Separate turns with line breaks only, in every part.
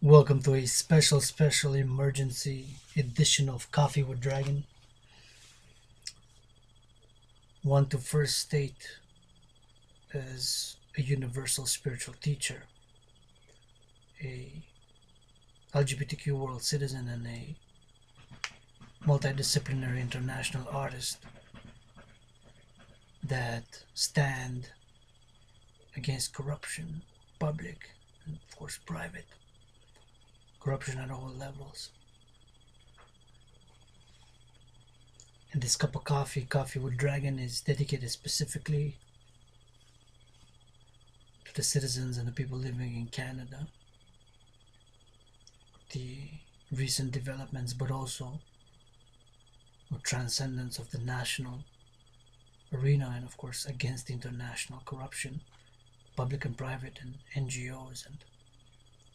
Welcome to a special emergency edition of Coffee with Dragon. Want to first state, as a universal spiritual teacher, a LGBTQ world citizen, and a multidisciplinary international artist, that stand against corruption, public and of course private, corruption at all levels. And this cup of coffee, Coffee with Dragon, is dedicated specifically to the citizens and the people living in Canada, the recent developments, but also the transcendence of the national arena, and of course against international corruption, public and private, and NGOs, and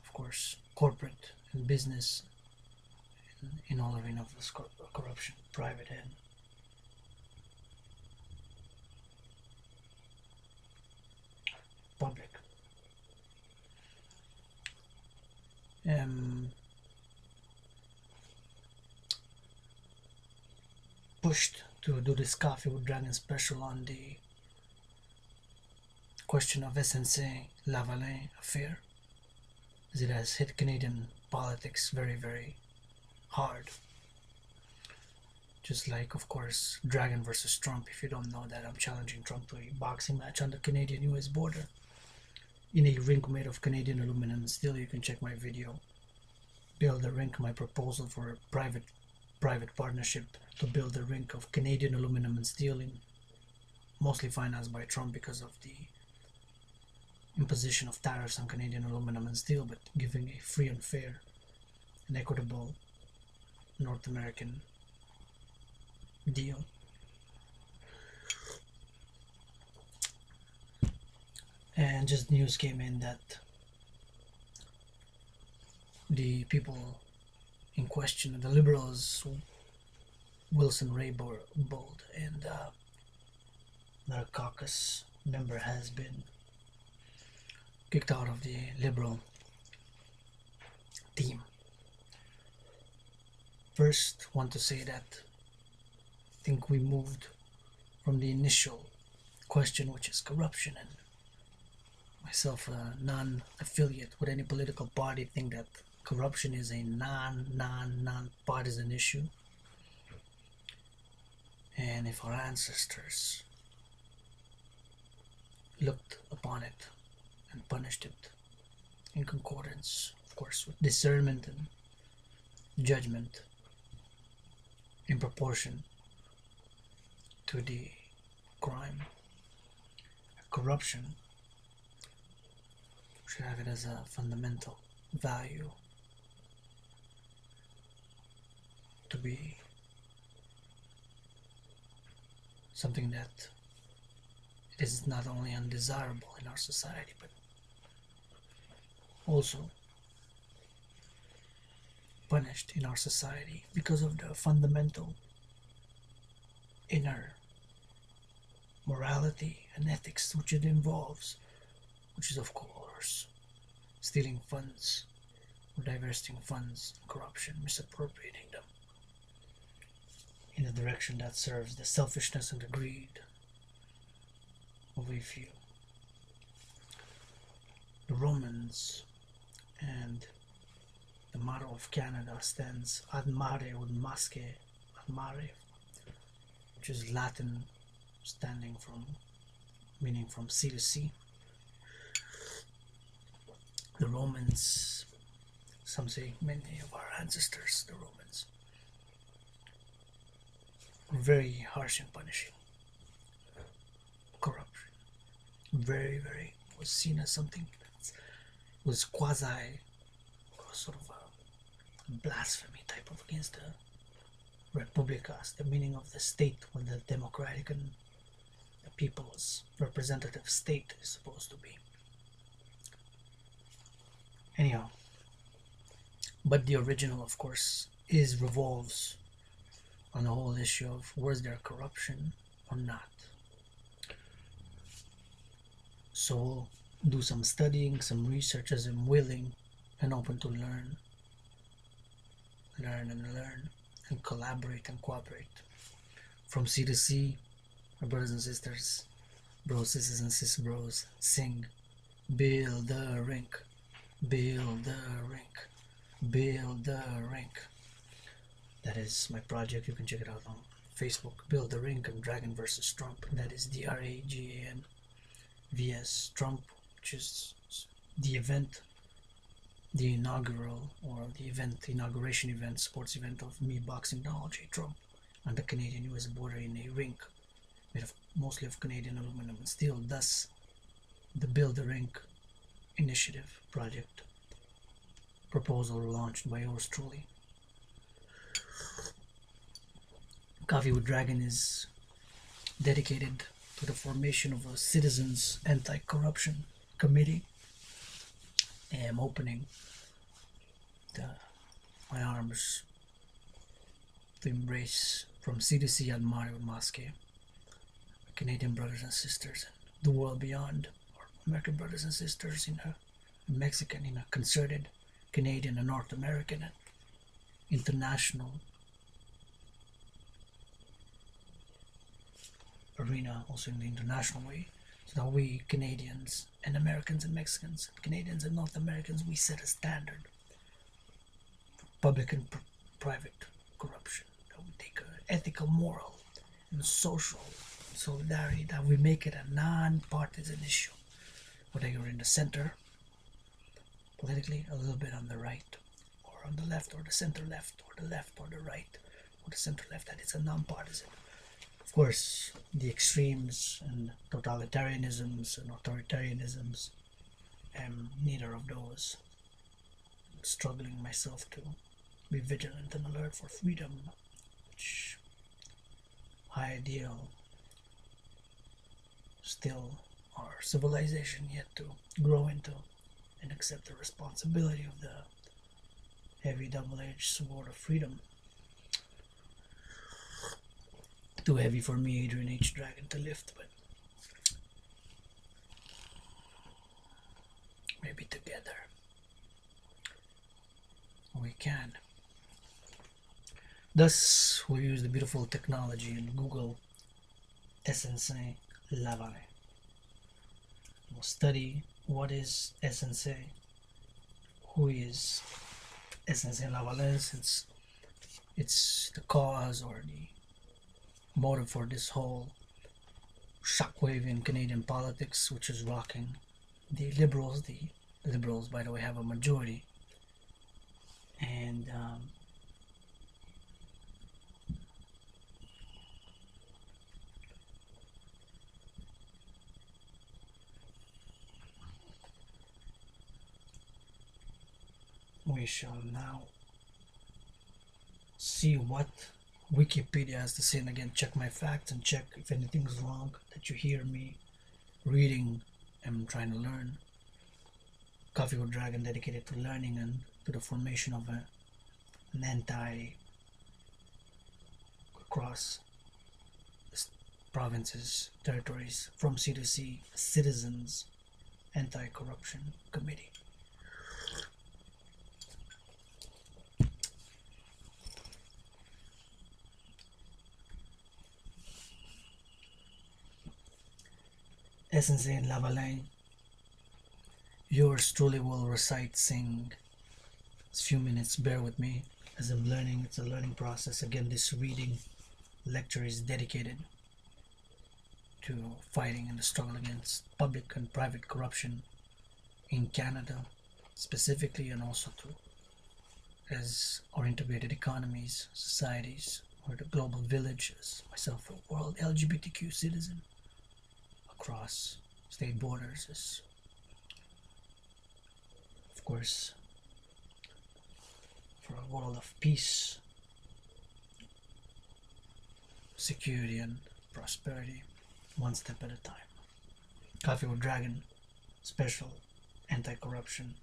of course corporate and business in all arena of this corruption, private and public. Um, Pushed to do this Coffee with Dragon special on the question of SNC-Lavalin affair, as it has hit Canadian politics very hard. Just like, of course, Dragon versus Trump. If you don't know that, I'm challenging Trump to a boxing match on the Canadian-US border in a rink made of Canadian aluminum and steel. You can check my video, Build a Rink, my proposal for a private partnership to build a rink of Canadian aluminum and steel, mostly financed by Trump because of the imposition of tariffs on Canadian aluminum and steel, but giving a free and fair and equitable North American deal. And just news came in that the people in question, the Liberals, Wilson-Raybould, and their caucus member, has been kicked out of the Liberal team. First, want to say that I think we moved from the initial question, which is corruption, and myself, a non-affiliate with any political party, think that corruption is a non-partisan issue. And if our ancestors looked upon it and punished it in concordance, of course, with discernment and judgment in proportion to the crime, corruption should have it as a fundamental value to be something that it is not only undesirable in our society, but also punished in our society because of the fundamental inner morality and ethics which it involves, which is of course stealing funds, or divesting funds, corruption, misappropriating them in a direction that serves the selfishness and the greed of a few. The Romans, and the motto of Canada stands ad mare ut masque ad mare, which is Latin, standing from, meaning from sea to sea. The Romans, some say many of our ancestors, the Romans, were very harsh in punishing corruption. Very was seen as something that was quasi, sort of a blasphemy type of, against the Republicas, the meaning of the state, when the democratic and the people's representative state is supposed to be. Anyhow, but the original, of course, revolves on the whole issue of, was there corruption or not? So we'll do some studying, some research, as I'm willing and open to learn and collaborate and cooperate. From sea to sea, my brothers and sisters, bros, sisters and sis bros, sing, build the rink, build the rink, build the rink. That is my project. You can check it out on Facebook. Build the rink and Dragan versus Trump. That is DRAGAN vs Trump, which is the event, the inaugural or the event, inauguration event, sports event of me boxing Donald J. Trump on the Canadian-US border in a rink made of mostly of Canadian aluminum and steel. Thus, the Build the Rink initiative project proposal launched by yours truly. Coffee with Dragon is dedicated to the formation of a citizens anti-corruption committee. I am opening my arms to embrace from sea to sea Mario Mosque, Canadian brothers and sisters, and the world beyond, or American brothers and sisters in a Mexican, in a concerted Canadian and North American and international arena, also in the international way, so that we Canadians and Americans and Mexicans, Canadians and North Americans, we set a standard for public and private corruption, that we take an ethical, moral, and social solidarity, that we make it a non-partisan issue, whether you're in the center, politically, a little bit on the right, or on the left, or the center left, or the left, or the right, or the center left, that it's a non-partisan. Of course, the extremes and totalitarianisms and authoritarianisms, I'm neither of those. I'm struggling myself to be vigilant and alert for freedom, which high ideal still our civilization yet to grow into and accept the responsibility of the heavy double-edged sword of freedom. Too heavy for me, Adrian h.a.dragan, to lift, but maybe together we can. Thus, we use the beautiful technology and Google SNC-Lavalin. We'll study what is SNC, who is SNC-Lavalin, since it's the cause or the motive for this whole shockwave in Canadian politics, which is rocking the Liberals. The Liberals, by the way, have a majority, and we shall now see what Wikipedia has to say, and again, check my facts and check if anything's wrong that you hear me reading and trying to learn. Coffee with Dragon, dedicated to learning and to the formation of an across provinces, territories, from sea to sea, citizens anti-corruption committee. SNC-Lavalin, yours truly will recite, sing. It's a few minutes, bear with me as I'm learning. It's a learning process. Again, this reading lecture is dedicated to fighting in the struggle against public and private corruption in Canada specifically, and also to as our integrated economies, societies, or the global village, as myself a world LGBTQ citizen across state borders, is of course for a world of peace, security, and prosperity, one step at a time. Coffee with Dragon special anti-corruption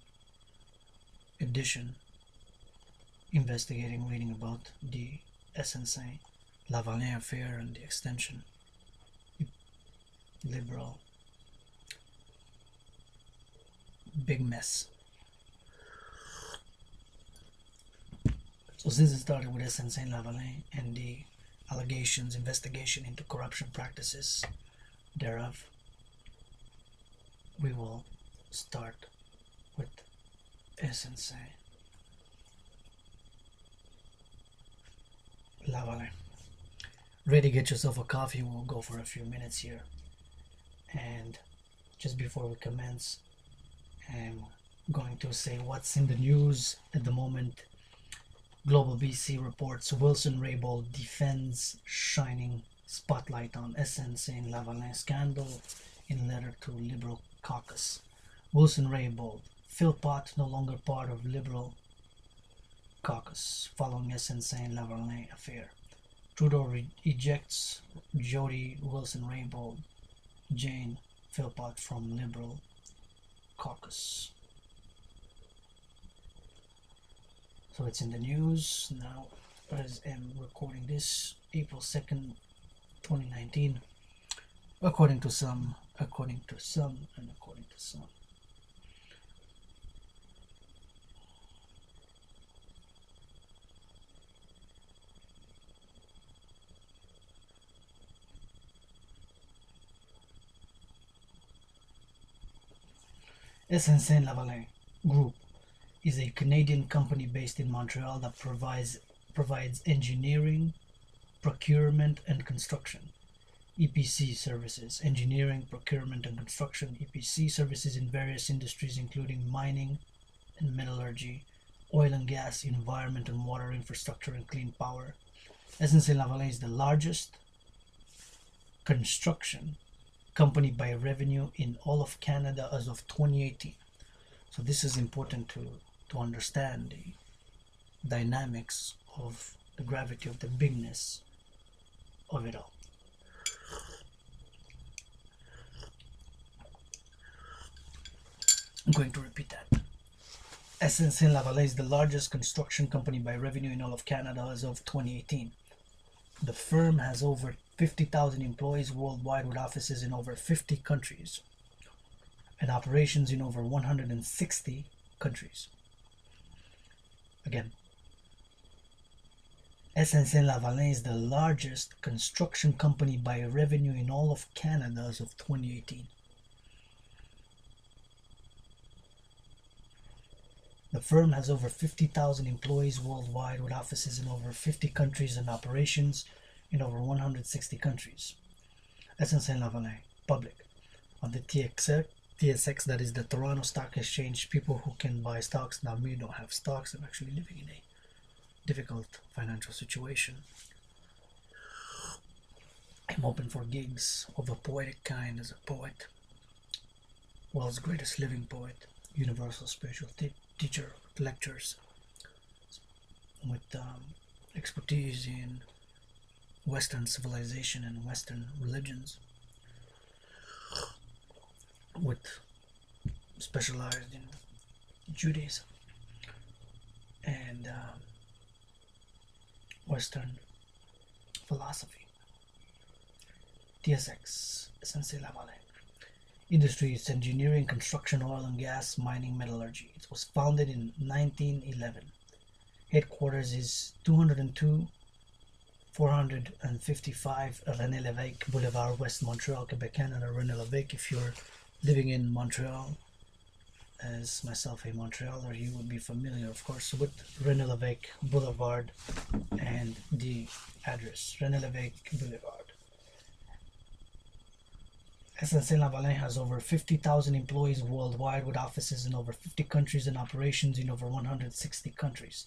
edition, investigating, reading about the SNC-Lavalin affair and the extension, liberal big mess. So since it started with SNC-Lavalin and the allegations, investigation into corruption practices thereof, we will start with SNC-Lavalin. Ready, get yourself a coffee. We'll go for a few minutes here. And just before we commence, I'm going to say what's in the news at the moment. Global BC reports Wilson-Raybould defends shining spotlight on SNC-Lavalin scandal in letter to Liberal caucus. Wilson-Raybould, Philpott no longer part of Liberal caucus following SNC-Lavalin affair. Trudeau ejects Jody Wilson-Raybould, Jane Philpott from Liberal caucus. So it's in the news now as I'm recording this April 2nd, 2019. According to some, and according to some. SNC-Lavalin Group is a Canadian company based in Montreal that provides engineering, procurement, and construction (EPC) services. Engineering, procurement, and construction (EPC) services in various industries including mining and metallurgy, oil and gas, environment and water infrastructure, and clean power. SNC-Lavalin is the largest construction company by revenue in all of Canada as of 2018. So this is important to understand the dynamics of the gravity of the bigness of it all. I'm going to repeat that. SNC-Lavalin is the largest construction company by revenue in all of Canada as of 2018. The firm has over 50,000 employees worldwide with offices in over 50 countries and operations in over 160 countries. Again, SNC-Lavalin is the largest construction company by revenue in all of Canada as of 2018. The firm has over 50,000 employees worldwide with offices in over 50 countries and operations in over 160 countries. SNC-Lavalin, public. On the TSX, that is the Toronto Stock Exchange, people who can buy stocks. Now, me don't have stocks. I'm actually living in a difficult financial situation. I'm open for gigs of a poetic kind as a poet, world's greatest living poet, universal spiritual teacher, lectures with expertise in Western civilization and Western religions, with specialized in Judaism and Western philosophy. TSX, SNC-Lavalin. Industries: engineering, construction, oil and gas, mining, metallurgy. It was founded in 1911. Headquarters is 202 455 René Lévesque Boulevard, West Montreal, Quebec, Canada. René Lévesque, if you're living in Montreal, as myself a Montrealer, you would be familiar, of course, with René Lévesque Boulevard and the address, René Lévesque Boulevard. SNC-Lavalin has over 50,000 employees worldwide with offices in over 50 countries and operations in over 160 countries.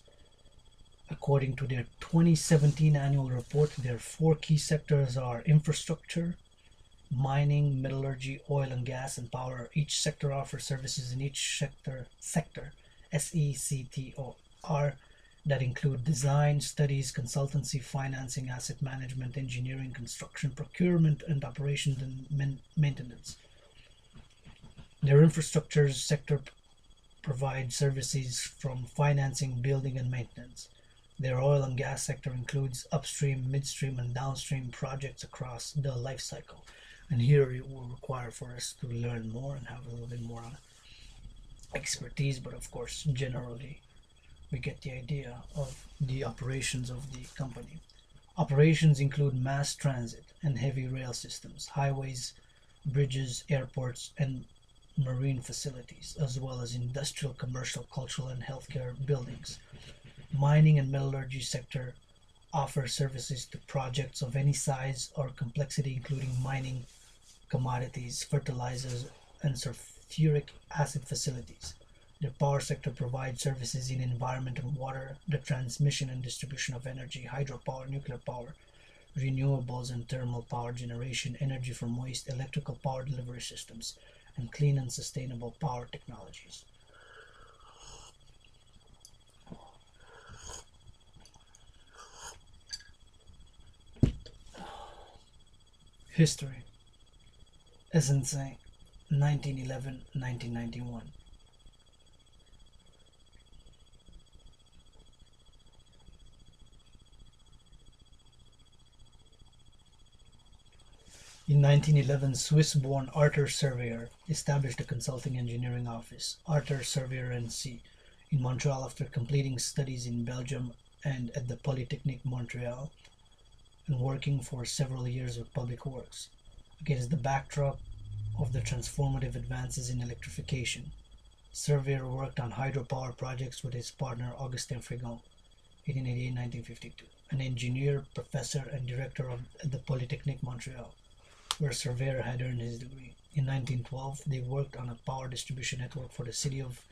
According to their 2017 annual report, their four key sectors are infrastructure, mining, metallurgy, oil and gas, and power. Each sector offers services in each sector SECTOR that include design, studies, consultancy, financing, asset management, engineering, construction, procurement, and operations and maintenance. Their infrastructure sector provides services from financing, building, and maintenance. Their oil and gas sector includes upstream, midstream, and downstream projects across the life cycle. And here it will require for us to learn more and have a little bit more expertise, but of course, generally, we get the idea of the operations of the company. Operations include mass transit and heavy rail systems, highways, bridges, airports, and marine facilities, as well as industrial, commercial, cultural, and healthcare buildings. Mining and metallurgy sector offer services to projects of any size or complexity, including mining, commodities, fertilizers, and sulfuric acid facilities. The power sector provides services in environment and water, the transmission and distribution of energy, hydropower, nuclear power, renewables and thermal power generation, energy from waste, electrical power delivery systems, and clean and sustainable power technologies. History. SNC 1911-1991. In 1911, Swiss-born Arthur Surveyor established a consulting engineering office, Arthur Surveyor NC, in Montreal after completing studies in Belgium and at the Polytechnique Montreal, and working for several years with public works. Against the backdrop of the transformative advances in electrification, Surveyor worked on hydropower projects with his partner Augustin Frigon, 1888-1952, an engineer, professor, and director at the Polytechnique Montreal, where Surveyor had earned his degree. In 1912, they worked on a power distribution network for the city of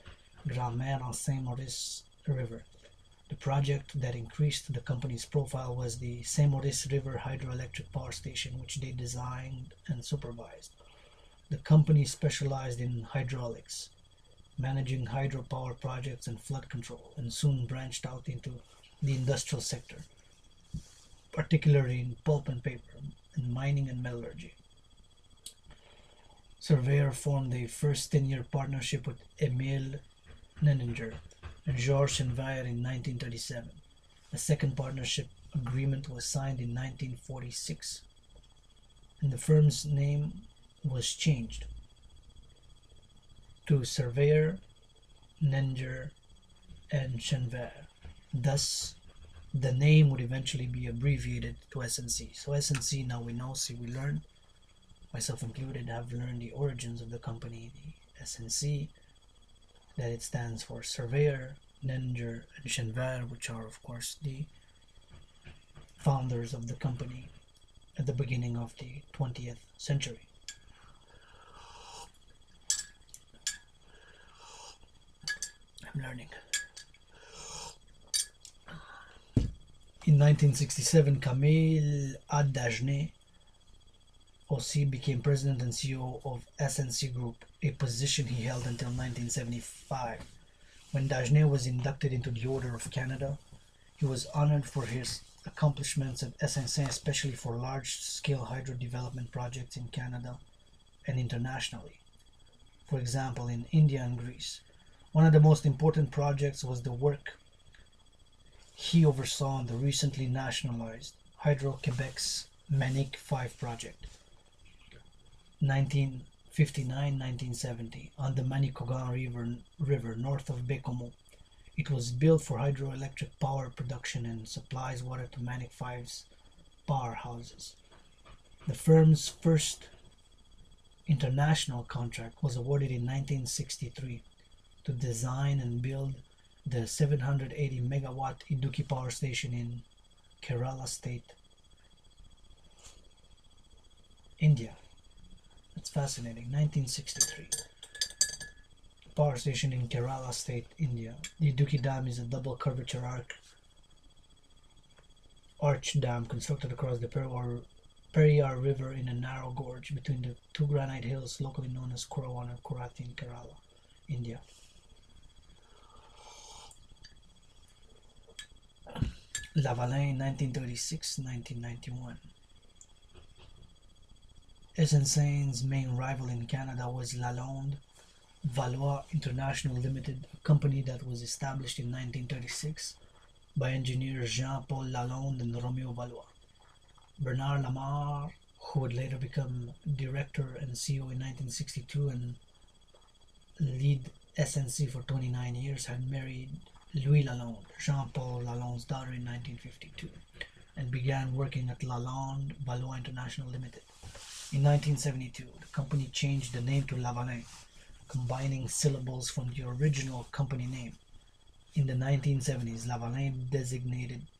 Grand-Mère on St. Maurice River. The project that increased the company's profile was the St. Maurice River Hydroelectric Power Station, which they designed and supervised. The company specialized in hydraulics, managing hydropower projects and flood control, and soon branched out into the industrial sector, particularly in pulp and paper, and mining and metallurgy. Surveyor formed a first 10-year partnership with Emile Nenninger and Georges Chenvière in 1937. A second partnership agreement was signed in 1946, and the firm's name was changed to Surveyor, Nenninger, and Chenvière. Thus, the name would eventually be abbreviated to SNC. So SNC, now we know, see, we learn, myself included, have learned the origins of the company, the SNC, that it stands for Surveyor, Nenninger, and Chenvière, which are, of course, the founders of the company at the beginning of the 20th century. I'm learning. In 1967, Camille h.a.Dragan OC became president and CEO of SNC Group, a position he held until 1975. When Dagenet was inducted into the Order of Canada, he was honored for his accomplishments at SNC, especially for large-scale hydro development projects in Canada and internationally. For example, in India and Greece. One of the most important projects was the work he oversaw on the recently nationalized Hydro-Quebec's Manic 5 project, 1959-1970, on the Manicouagan River north of Bécomo. It was built for hydroelectric power production and supplies water to Manic 5's powerhouses. The firm's first international contract was awarded in 1963 to design and build the 780 megawatt Idukki power station in Kerala state, India. That's fascinating. 1963. Power station in Kerala state, India. The Idukki Dam is a double curvature arch dam constructed across the Periyar River in a narrow gorge between the two granite hills locally known as Kurawan and Kurati in Kerala, India. Lavalin, 1936-1991. SNC's main rival in Canada was Lalonde Valois International Limited, a company that was established in 1936 by engineers Jean-Paul Lalonde and Romeo Valois. Bernard Lamarre, who would later become director and CEO in 1962 and lead SNC for 29 years, had married Louis Lalonde, Jean-Paul Lalonde's daughter, in 1952, and began working at Lalonde Valois International Limited. In 1972, the company changed the name to Lavalin, combining syllables from the original company name. In the 1970s, Lavalin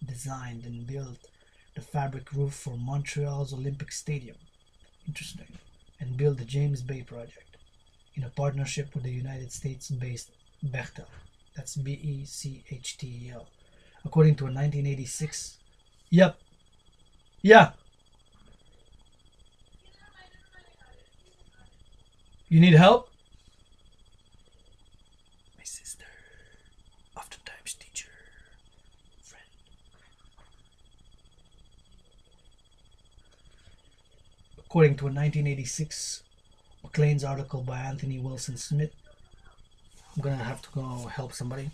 designed and built the fabric roof for Montreal's Olympic Stadium. Interesting. And built the James Bay Project in a partnership with the United States-based Bechtel. That's Bechtel. According to a 1986... Yep. Yeah. You need help? My sister. Oftentimes teacher. Friend. According to a 1986 Maclean's article by Anthony Wilson Smith. I'm gonna have to go help somebody.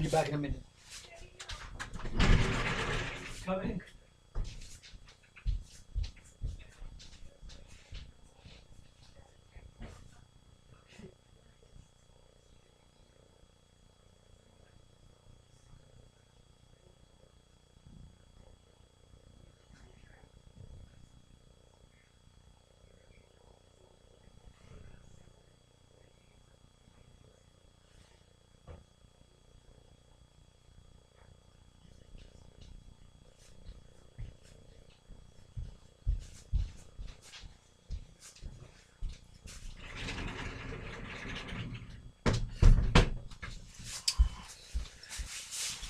Be back in a minute. Coming.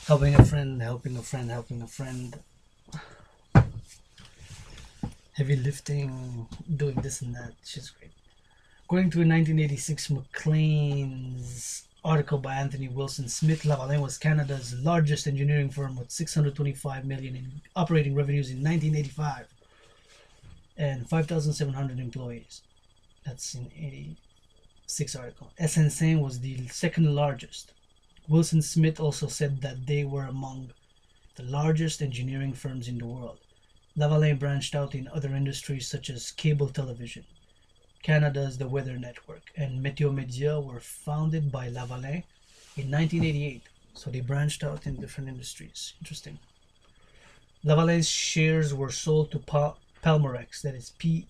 Helping a friend, helping a friend, helping a friend. Heavy lifting, doing this and that. She's great. According to a 1986 Maclean's article by Anthony Wilson Smith, Lavalin was Canada's largest engineering firm with $625 million in operating revenues in 1985 and 5,700 employees. That's in 86 article. SNC was the second largest. Wilson Smith also said that they were among the largest engineering firms in the world. Lavalin branched out in other industries such as cable television, Canada's The Weather Network, and Meteo Media were founded by Lavalin in 1988. So they branched out in different industries. Interesting. Lavalin's shares were sold to Pelmorex, that is Pelmorex,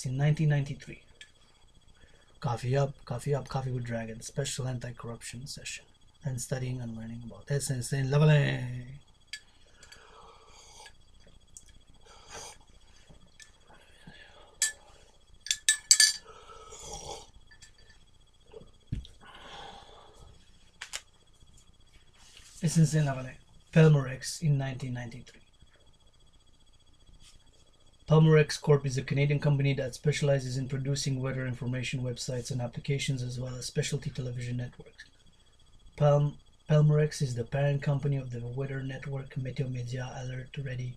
in 1993. Coffee up, coffee with Dragon, special anti-corruption session, and studying and learning about SNC-Lavalin. SNC-Lavalin, Pelmorex in 1993. Pelmorex Corp is a Canadian company that specializes in producing weather information websites and applications as well as specialty television networks. Pelmorex is the parent company of the weather network Meteo Media, Alert Ready,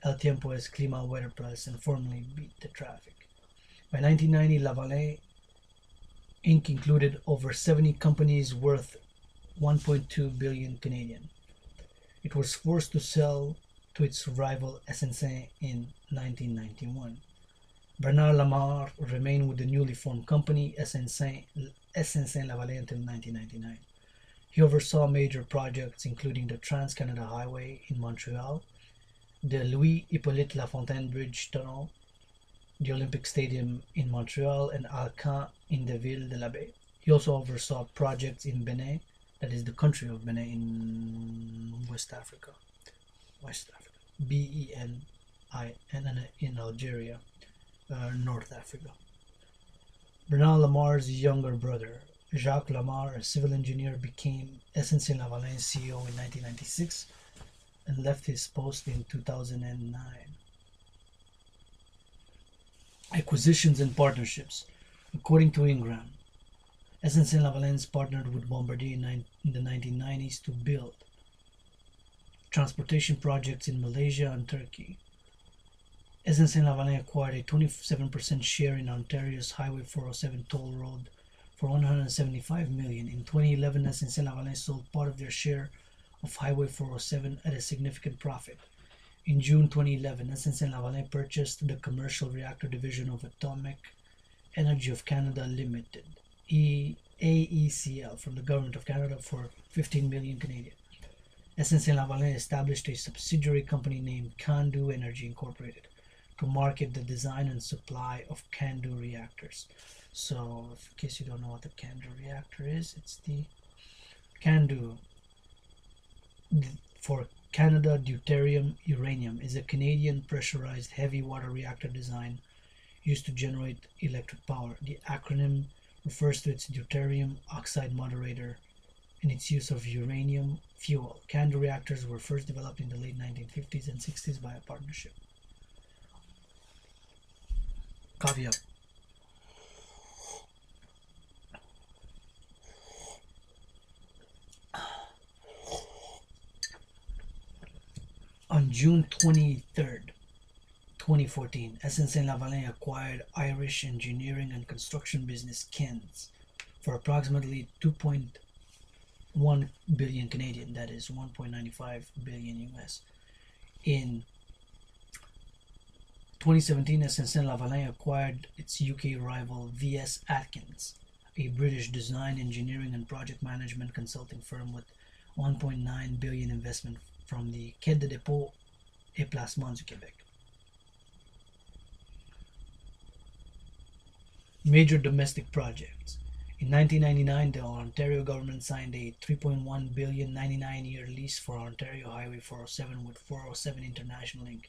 El Tiempo es Clima, Weather Plus, and formerly Beat the Traffic. By 1990, Lavalin Inc. included over 70 companies worth 1.2 billion Canadian. It was forced to sell to its rival SNC in 1991. Bernard Lamar remained with the newly formed company SNC-Lavalin until 1999. He oversaw major projects including the Trans-Canada Highway in Montreal, the Louis-Hippolyte Lafontaine Bridge Tunnel, the Olympic Stadium in Montreal, and Alcan in the Ville de la Baie. He also oversaw projects in Benin, that is the country of Benin in West Africa, BENI, and in Algeria, North Africa. Bernard Lamar's younger brother, Jacques Lamar, a civil engineer, became SNC-Lavalin CEO in 1996 and left his post in 2009. Acquisitions and partnerships. According to Ingram, SNC-Lavalin partnered with Bombardier in the 1990s to build transportation projects in Malaysia and Turkey. SNC-Lavalin acquired a 27% share in Ontario's Highway 407 toll road for $175 million. In 2011, SNC-Lavalin sold part of their share of Highway 407 at a significant profit. In June 2011, SNC-Lavalin purchased the commercial reactor division of Atomic Energy of Canada Limited AECL from the government of Canada for 15 million Canadian. SNC-Lavalin established a subsidiary company named CANDU Energy Incorporated to market the design and supply of CANDU reactors. So, in case you don't know what the CANDU reactor is, it's the CANDU for Canada Deuterium Uranium is a Canadian pressurized heavy water reactor design used to generate electric power. The acronym refers to its deuterium oxide moderator and its use of uranium fuel. CANDU reactors were first developed in the late 1950s and 60s by a partnership. Coffee up. On June 23rd, 2014, SNC-Lavalin acquired Irish engineering and construction business Kens for approximately 2.1 billion Canadian, that is 1.95 billion US. In 2017, SNC-Lavalin acquired its UK rival VS Atkins, a British design, engineering and project management consulting firm with 1.9 billion investment from the Quai de Dépôt et Placement du Québec. Major domestic projects. In 1999, the Ontario government signed a 3.1 billion 99-year lease for Ontario Highway 407 with 407 International Inc.,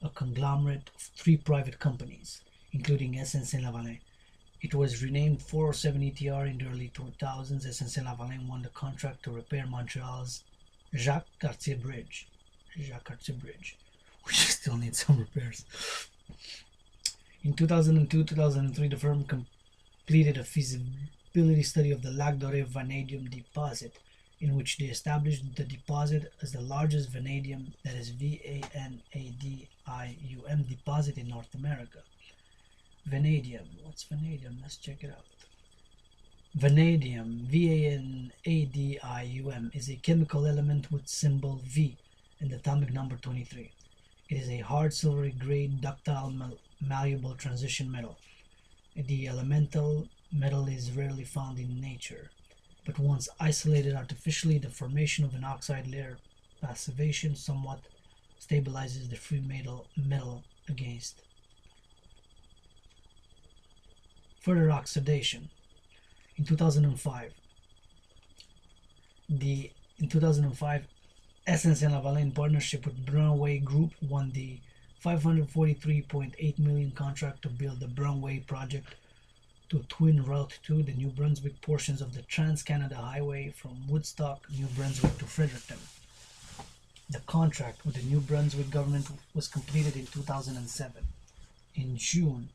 a conglomerate of 3 private companies, including SNC-Lavalin. It was renamed 407 ETR in the early 2000s. SNC-Lavalin won the contract to repair Montreal's Jacques-Cartier Bridge, which still needs some repairs. In 2002-2003, the firm completed a feasibility study of the Lac Doré vanadium deposit, in which they established the deposit as the largest vanadium, that is vanadium deposit in North America. Vanadium, what's vanadium? Let's check it out. Vanadium, vanadium, is a chemical element with symbol V and atomic number 23. It is a hard silvery gray ductile malleable transition metal. The elemental metal is rarely found in nature, but once isolated artificially, the formation of an oxide layer passivation somewhat stabilizes the free metal against further oxidation. In 2005, SNC-Lavalin partnership with Brunway Group won the $543.8 million contract to build the Brunway project to twin Route 2, the New Brunswick portions of the Trans-Canada Highway from Woodstock, New Brunswick to Fredericton. The contract with the New Brunswick government was completed in 2007. In June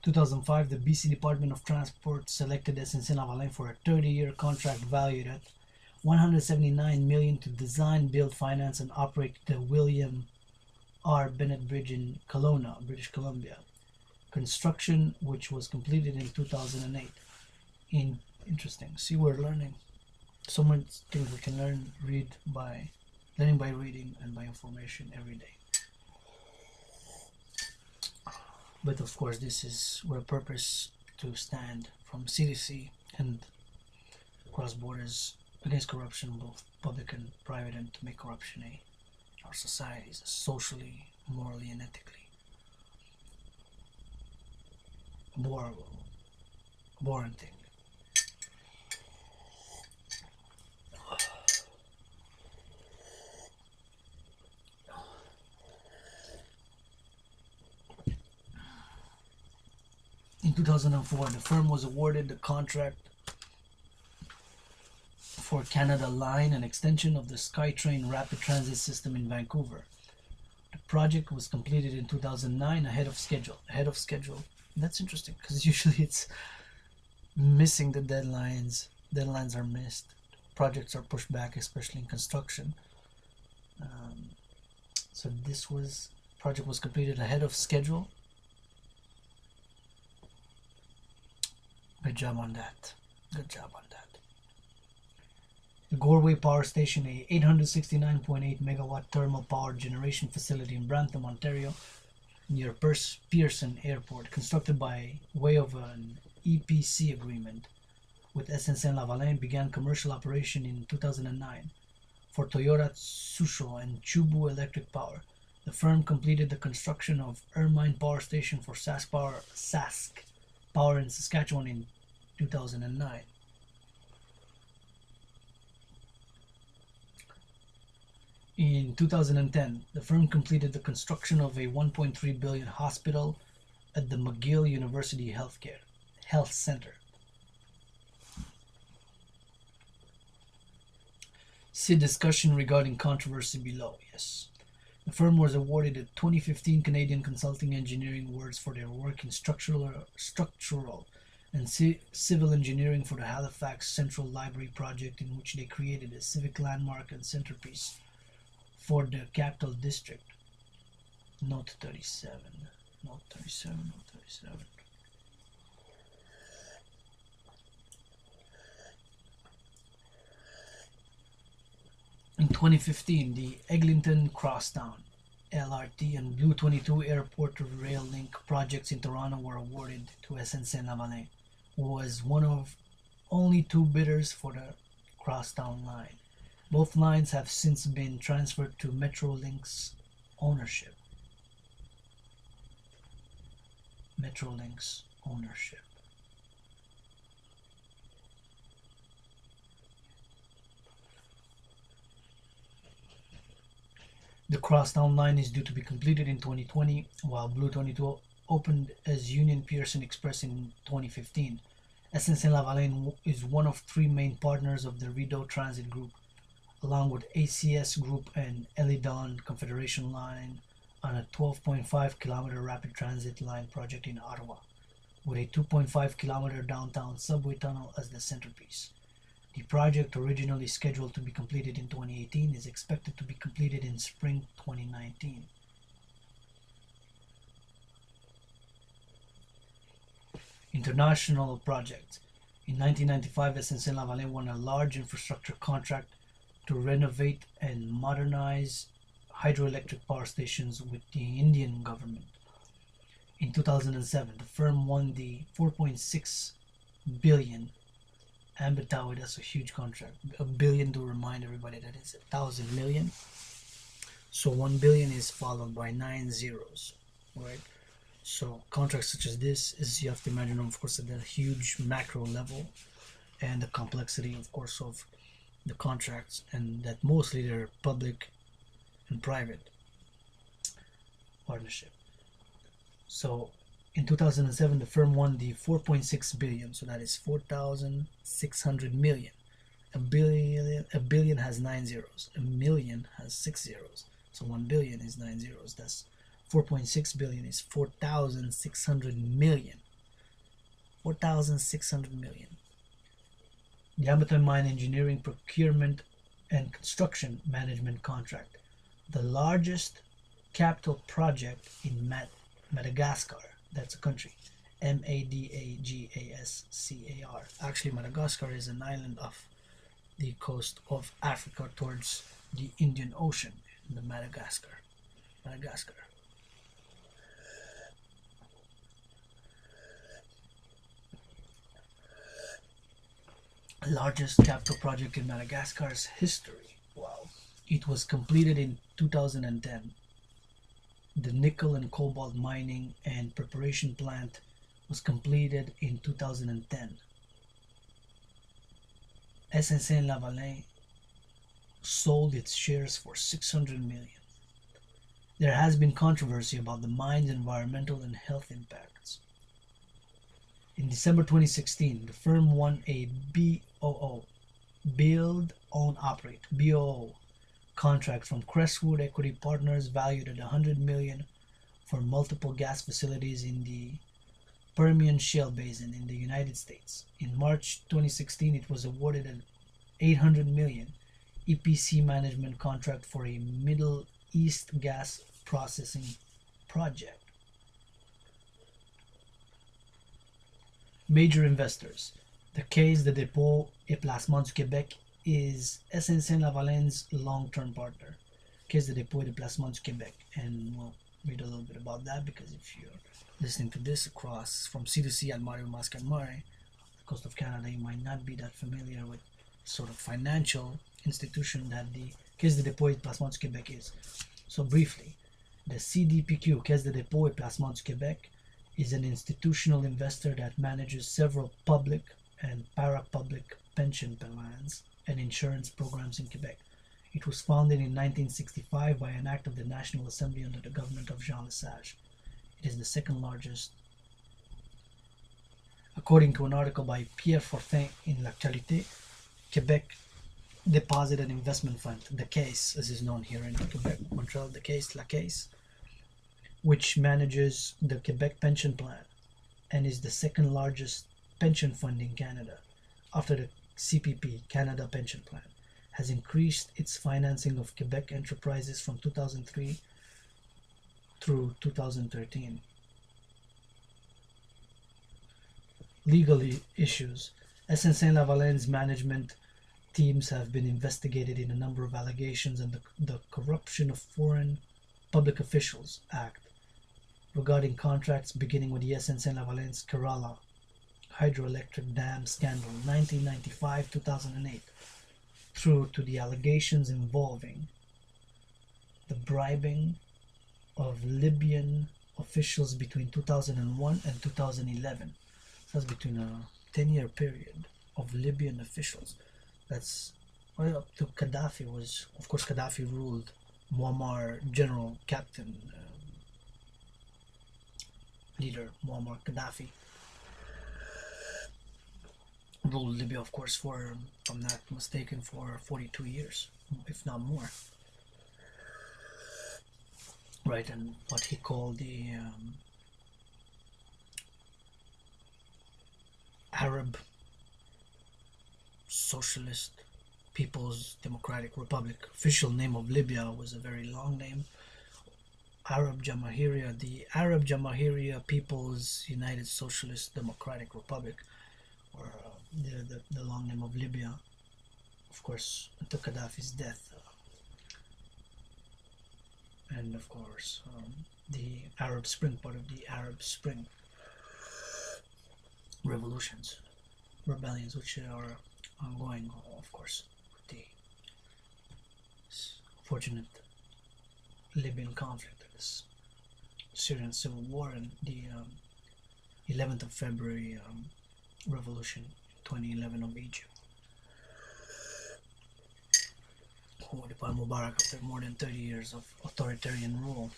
2005, the BC Department of Transport selected SNC-Lavalin for a 30-year contract valued at $179 million to design, build, finance, and operate the William R. Bennett Bridge in Kelowna, British Columbia. Construction, which was completed in 2008. Interesting. See, we're learning. So much things we can learning by reading and by information every day. But of course, this is our purpose to stand from sea to sea and across borders against corruption, both public and private, and to make corruption our societies socially, morally, and ethically boring thing. In 2004, the firm was awarded the contract for Canada Line, an extension of the SkyTrain rapid transit system in Vancouver. The project was completed in 2009 ahead of schedule. That's interesting because usually it's missing the deadlines. Deadlines are missed. Projects are pushed back, especially in construction. So project was completed ahead of schedule. Good job on that. The Goreway Power Station, a 869.8 megawatt thermal power generation facility in Brampton, Ontario, near Pearson Airport, constructed by way of an EPC agreement with SNC-Lavalin, began commercial operation in 2009 for Toyota Tsusho and Chubu Electric Power. The firm completed the construction of Ermine Power Station for Sask Power in Saskatchewan in 2009. In 2010, the firm completed the construction of a $1.3 billion hospital at the McGill University Health Center. See discussion regarding controversy below. Yes. The firm was awarded a 2015 Canadian Consulting Engineering Awards for their work in structural and civil engineering for the Halifax Central Library project, in which they created a civic landmark and centerpiece for the Capital District. Note 37. Note 37. Note 37. In 2015, the Eglinton Crosstown LRT and Blue 22 Airport Rail Link projects in Toronto were awarded to SNC-Lavalin, who was one of only two bidders for the Crosstown line. Both lines have since been transferred to Metrolinx's ownership. Metrolinx ownership. The Crosstown line is due to be completed in 2020, while Blue 22 opened as Union Pearson Express in 2015. SNC-Lavalin is one of three main partners of the Rideau Transit Group, along with ACS Group and Elidon Confederation Line, on a 12.5 kilometer rapid transit line project in Ottawa, with a 2.5 kilometer downtown subway tunnel as the centerpiece. The project, originally scheduled to be completed in 2018, is expected to be completed in spring 2019. International project. In 1995, SNC-Lavalin won a large infrastructure contract to renovate and modernize hydroelectric power stations with the Indian government. In 2007, the firm won the $4.6 billion Ambitawi. That's a huge contract. A billion, to remind everybody, that is 1,000 million. So 1 billion is followed by 9 zeros, right? So contracts such as this is, you have to imagine, of course, at the huge macro level, and the complexity, of course, of the contracts, and that mostly they're public and private partnership. So in 2007, the firm won the 4.6 billion, so that is 4,600 million. A billion has 9 zeros. A million has 6 zeros. So 1 billion is 9 zeros. That's 4.6 billion is 4,600 million. 4,600 million. The Adrian Mine Engineering Procurement and Construction Management Contract, the largest capital project in Madagascar. That's a country. Madagascar. Actually, Madagascar is an island off the coast of Africa towards the Indian Ocean. The Madagascar. Largest capital project in Madagascar's history. Wow. It was completed in 2010. The nickel and cobalt mining and preparation plant was completed in 2010. SNC-Lavalin sold its shares for 600 million. There has been controversy about the mine's environmental and health impacts. In December 2016, the firm won a BOO, Build, Own, Operate, BOO, contract from Crestwood Equity Partners valued at 100 million for multiple gas facilities in the Permian Shale Basin in the United States. In March 2016, it was awarded an 800 million EPC management contract for a Middle East gas processing project. Major investors. The Caisse de dépôt et placement du Québec is SNC-Lavalin's long-term partner. Caisse de dépôt et de placement du Québec. And, well, read a little bit about that, because if you're listening to this across from sea to sea at Mario Mascanmare, the coast of Canada, you might not be that familiar with sort of financial institution that the Caisse de dépôt et placement du Québec is. So briefly, the CDPQ, Caisse de dépôt et placement du Québec, is an institutional investor that manages several public and para-public pension plans and insurance programs in Quebec. It was founded in 1965 by an act of the National Assembly under the government of Jean Lesage. It is the second largest, according to an article by Pierre Fortin in L'Actualité. Quebec Deposit and Investment Fund, the Caisse, as is known here in Quebec, Montreal, the Caisse, La Caisse, which manages the Quebec Pension Plan and is the second largest pension fund in Canada, after the CPP, Canada Pension Plan, has increased its financing of Quebec enterprises from 2003 through 2013. Legal issues. SNC-Lavalin's management teams have been investigated in a number of allegations under the Corruption of Foreign Public Officials Act regarding contracts, beginning with the SNC-Lavalin's Kerala hydroelectric dam scandal 1995-2008 through to the allegations involving the bribing of Libyan officials between 2001 and 2011. So that's between a 10-year period of Libyan officials. That's right up to Gaddafi. Was, of course, Gaddafi ruled Muammar, General Captain leader Muammar Gaddafi ruled Libya, of course, for, if I'm not mistaken, for 42 years, if not more. Right, and what he called the Arab Socialist People's Democratic Republic. Official name of Libya was a very long name. Arab Jamahiriya, the Arab Jamahiriya People's United Socialist Democratic Republic, or the long name of Libya, of course, until Gaddafi's death. And of course, the Arab Spring, part of the Arab Spring revolutions, rebellions, which are ongoing, of course, with the unfortunate Libyan conflict, this Syrian civil war, and the 11th of February revolution in 2011 of Egypt. By Mubarak after more than 30 years of authoritarian rule.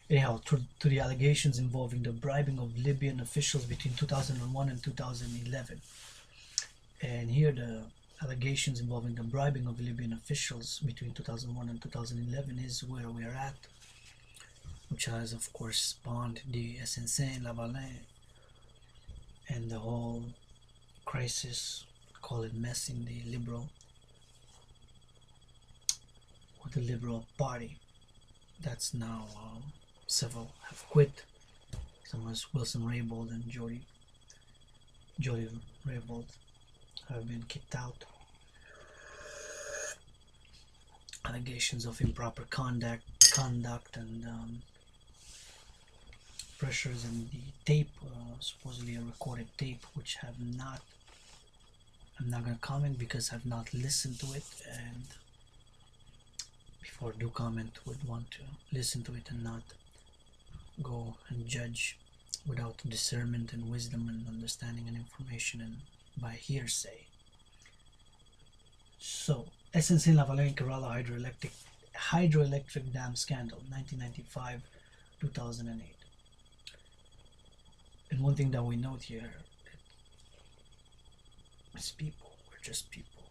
Anyhow, to the allegations involving the bribing of Libyan officials between 2001 and 2011. And here the allegations involving the bribing of Libyan officials between 2001 and 2011 is where we are at, which has, of course, spawned the SNC-Lavalin and the whole crisis, call it mess, in the Liberal Party. That's now several have quit. Some was Wilson-Raybould and Jody Raybould have been kicked out. Allegations of improper conduct and pressures, and the tape, supposedly a recorded tape, which I'm not going to comment because I've not listened to it, and before I do comment, would want to listen to it and not go and judge without discernment and wisdom and understanding and information and by hearsay. So, SNC-Lavalin Kerala hydroelectric dam scandal, 1995-2008. And one thing that we note here is people. We're just people.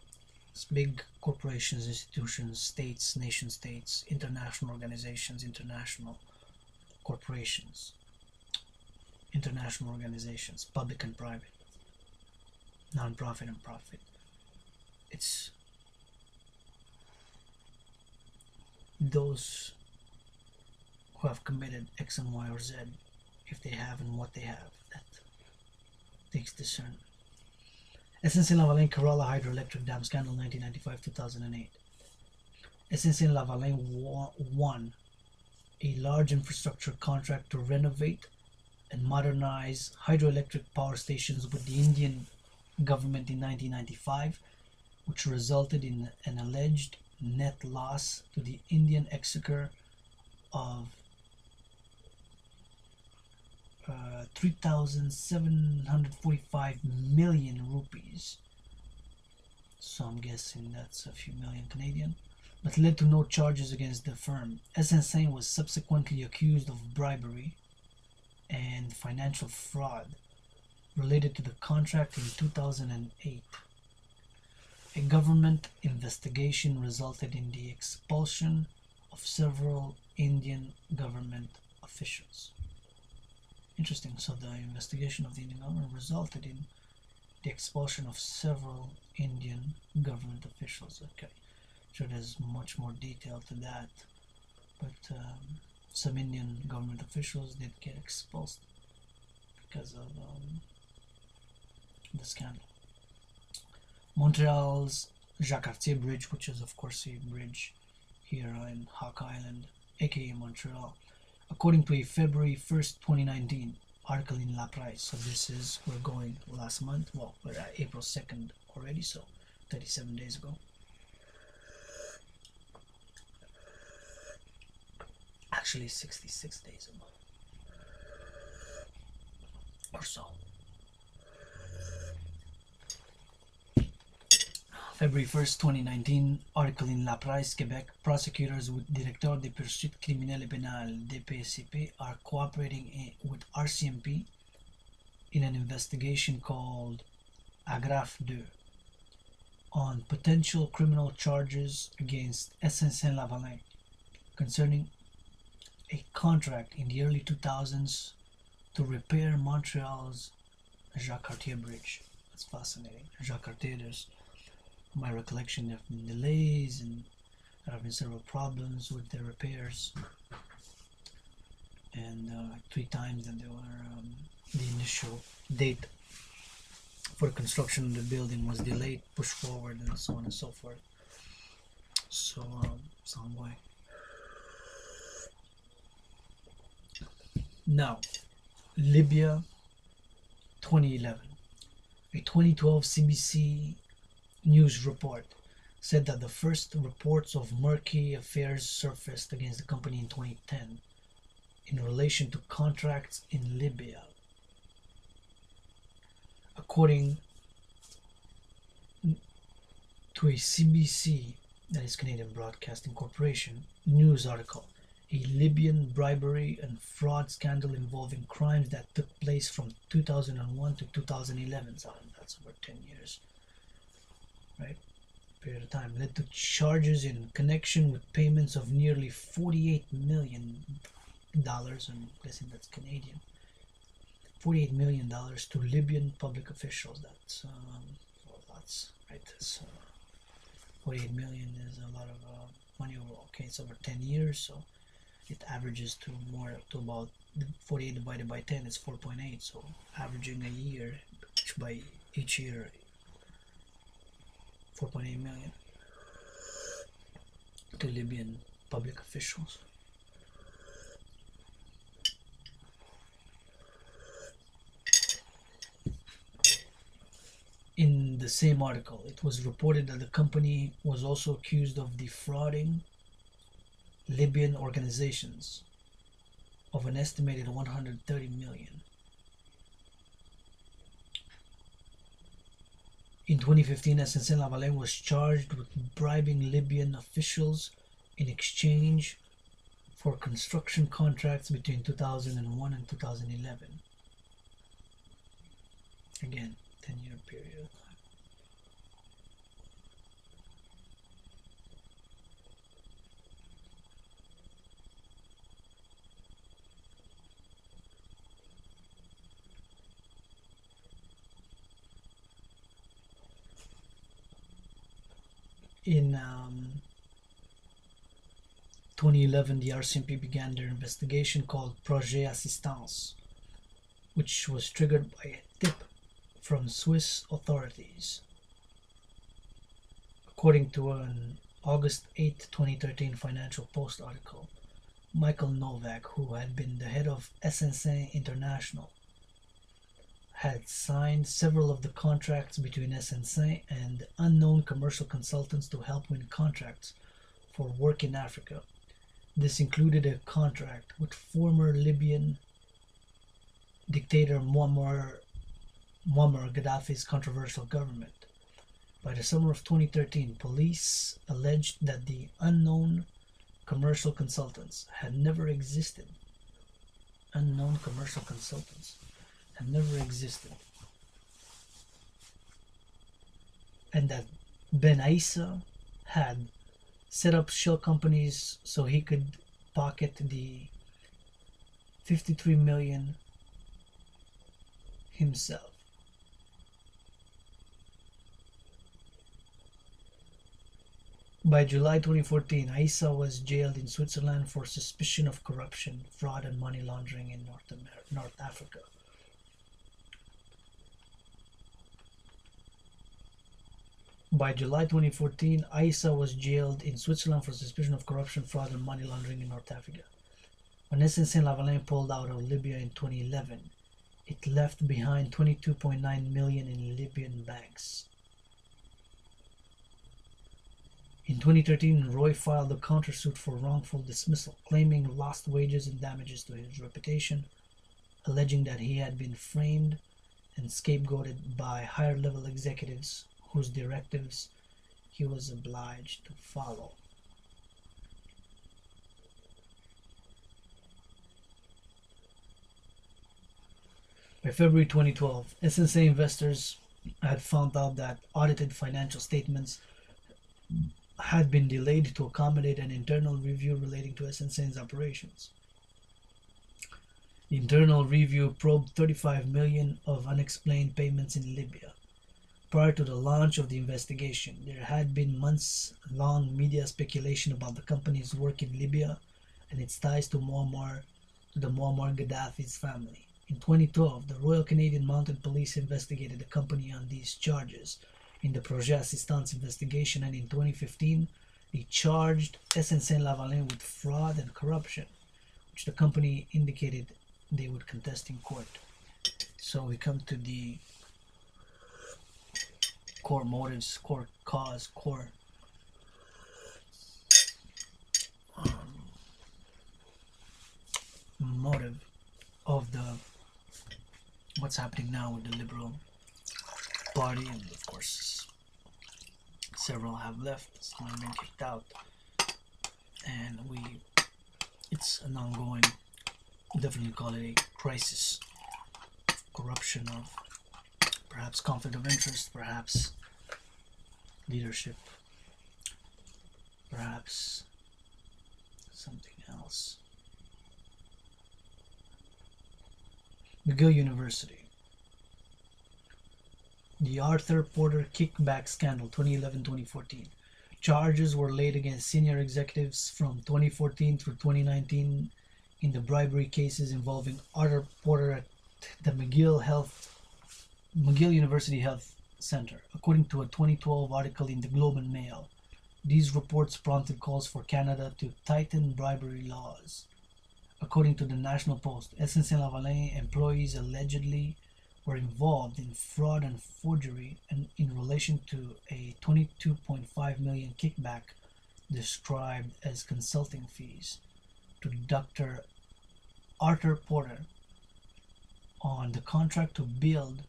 It's big corporations, institutions, states, nation states, international organizations, international corporations, international organizations, public and private, non-profit and profit. It's those who have committed X and Y or Z, if they have and what they have, that takes discernment. SNC-Lavalin Kerala hydroelectric dam scandal, 1995-2008. SNC-Lavalin won a large infrastructure contract to renovate and modernize hydroelectric power stations with the Indian government in 1995, which resulted in an alleged net loss to the Indian exchequer of 3,745 million rupees. So I'm guessing that's a few million Canadian, but led to no charges against the firm. SNC was subsequently accused of bribery and financial fraud related to the contract in 2008. A government investigation resulted in the expulsion of several Indian government officials. Interesting. So the investigation of the Indian government resulted in the expulsion of several Indian government officials. Okay, sure, there's much more detail to that, but some Indian government officials did get expulsed because of the scandal. Montreal's Jacques Bridge, which is of course a bridge here in Hawk Island, aka Montreal, according to a February 1st, 2019 article in La Presse. So this is, we're going last month, well, we're at April 2nd already, so 37 days ago. Actually 66 days ago or so. February 1st, 2019, article in La Presse, Quebec. Prosecutors with Directeur des Poursuites Criminelles et Pénales, DPCP, are cooperating with RCMP in an investigation called h.a.dragan on potential criminal charges against SNC-Lavalin concerning a contract in the early 2000s to repair Montreal's Jacques Bridge. That's fascinating. Jacques, there's my recollection, there have been delays and there have been several problems with the repairs, and 3 times that they were the initial date for the construction of the building was delayed, pushed forward, and so on and so forth. So it's ongoing. Now, Libya 2011. A 2012 CBC News report said that the first reports of murky affairs surfaced against the company in 2010 in relation to contracts in Libya. According to a CBC, that is Canadian Broadcasting Corporation, news article, a Libyan bribery and fraud scandal involving crimes that took place from 2001 to 2011, so that's over 10 years. Right, period of time, led to charges in connection with payments of nearly $48 million. I'm guessing that's Canadian. $48 million to Libyan public officials. That's well, that's right. That's 48 million is a lot of money. Okay, it's over 10 years, so it averages to about 48 divided by 10 is 4.8. So averaging a year, by each year, 4.8 million to Libyan public officials. In the same article, it was reported that the company was also accused of defrauding Libyan organizations of an estimated 130 million. In 2015, SNC-Lavalin was charged with bribing Libyan officials in exchange for construction contracts between 2001 and 2011. Again, 10-year period of time. In 2011, the RCMP began their investigation called Projet Assistance, which was triggered by a tip from Swiss authorities. According to an August 8, 2013 Financial Post article, Michael Novak, who had been the head of SNC International, had signed several of the contracts between SNC and unknown commercial consultants to help win contracts for work in Africa. This included a contract with former Libyan dictator Muammar Gaddafi's controversial government. By the summer of 2013, police alleged that the unknown commercial consultants had never existed. Unknown commercial consultants had never existed. And that Ben Aissa had set up shell companies so he could pocket the 53 million himself. By July 2014, Aissa was jailed in Switzerland for suspicion of corruption, fraud, and money laundering in North Africa. By July 2014, Aissa was jailed in Switzerland for suspicion of corruption, fraud, and money laundering in North Africa. When SNC-Lavalin pulled out of Libya in 2011, it left behind 22.9 million in Libyan banks. In 2013, Roy filed a countersuit for wrongful dismissal, claiming lost wages and damages to his reputation, alleging that he had been framed and scapegoated by higher-level executives whose directives he was obliged to follow. By February 2012, SNC investors had found out that audited financial statements had been delayed to accommodate an internal review relating to SNC's operations. The internal review probed 35 million of unexplained payments in Libya. Prior to the launch of the investigation, there had been months-long media speculation about the company's work in Libya and its ties to Muammar Gaddafi's family. In 2012, the Royal Canadian Mounted Police investigated the company on these charges in the Projet Assistance investigation, and in 2015, they charged SNC-Lavalin with fraud and corruption, which the company indicated they would contest in court. So we come to the core motives, core cause, core motive of the what's happening now with the Liberal Party, and of course several have left, some have been kicked out, and it's an ongoing, definitely call it a crisis, corruption, of perhaps conflict of interest, perhaps leadership, perhaps something else. McGill University. The Arthur Porter kickback scandal 2011-2014. Charges were laid against senior executives from 2014 through 2019 in the bribery cases involving Arthur Porter at the McGill University Health Center, according to a 2012 article in the Globe and Mail. These reports prompted calls for Canada to tighten bribery laws. According to the National Post, SNC-Lavalin employees allegedly were involved in fraud and forgery and in relation to a 22.5 million kickback described as consulting fees to Dr. Arthur Porter on the contract to build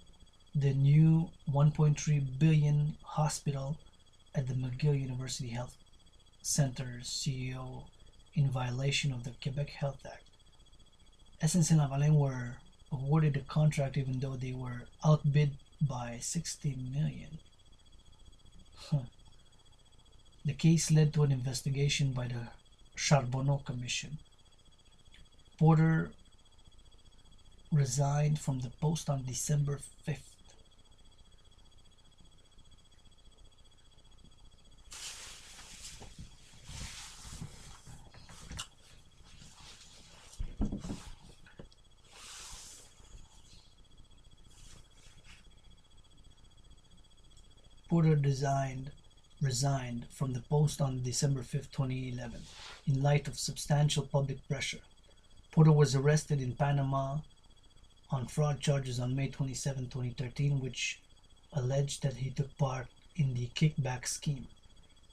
the new 1.3 billion hospital at the McGill University Health Center's CEO in violation of the Quebec Health Act. SNC-Lavalin were awarded the contract even though they were outbid by 60 million. The case led to an investigation by the Charbonneau Commission. Porter resigned from the post on December 5th. Porter resigned resigned from the post on December 5, 2011, in light of substantial public pressure. Porter was arrested in Panama on fraud charges on May 27, 2013, which alleged that he took part in the kickback scheme.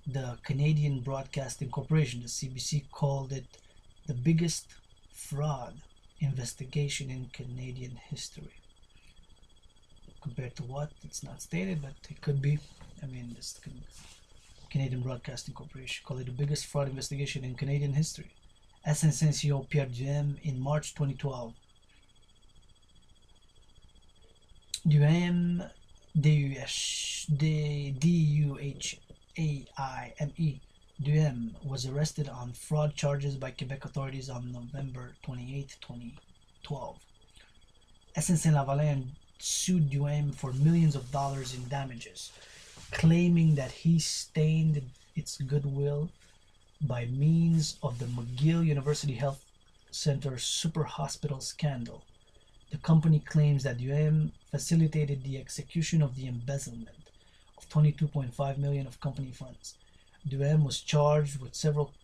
The Canadian Broadcasting Corporation, the CBC, called it the biggest fraud investigation in Canadian history. Compared to what? It's not stated, but it could be. I mean, this Canadian Broadcasting Corporation called it the biggest fraud investigation in Canadian history. SNC CEO Pierre Duhem in March 2012. Duhem, D-U-H-A-I-M-E, Duhem was arrested on fraud charges by Quebec authorities on November 28, 2012. SNC-Lavalin sued Duhem for millions of dollars in damages, claiming that he stained its goodwill by means of the McGill University Health Center super hospital scandal. The company claims that Duhem facilitated the execution of the embezzlement of $22.5 million of company funds. Duhem was charged with several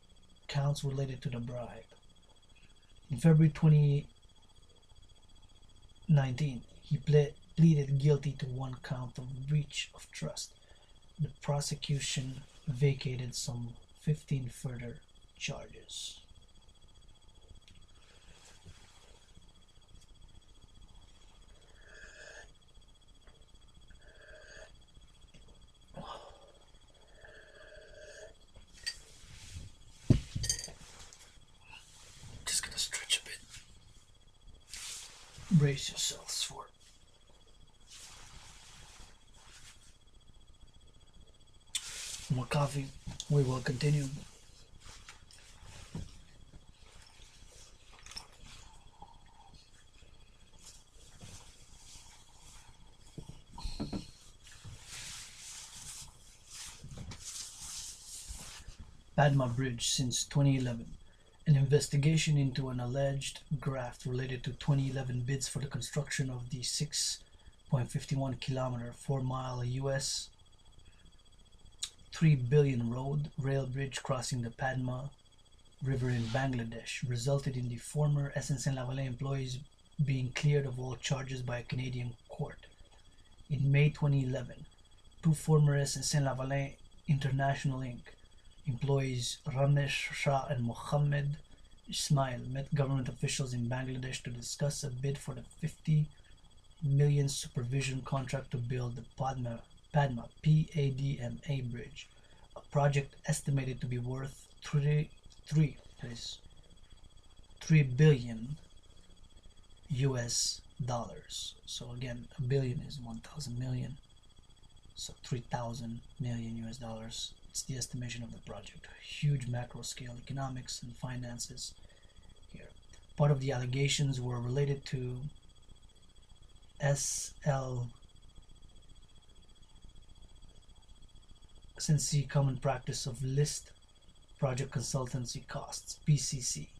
counts related to the bribe. In February 2019, he pleaded guilty to one count of breach of trust. The prosecution vacated some 15 further charges. Just gonna stretch a bit. Brace yourselves for it. More coffee. We will continue. Padma Bridge since 2011. An investigation into an alleged graft related to 2011 bids for the construction of the 6.51 kilometer, 4-mile US $3 billion rail bridge crossing the Padma River in Bangladesh resulted in the former SNC-Lavalin employees being cleared of all charges by a Canadian court. In May 2011, two former SNC-Lavalin International Inc. employees Ramesh Shah and Mohammed Ismail met government officials in Bangladesh to discuss a bid for the $50 million supervision contract to build the Padma PADMA bridge, a project estimated to be worth $3 billion US dollars. So again, a billion is 1,000 million, so 3,000 million US dollars. It's the estimation of the project. Huge macro scale economics and finances here. Part of the allegations were related to SNC common practice of list project consultancy costs, PCC.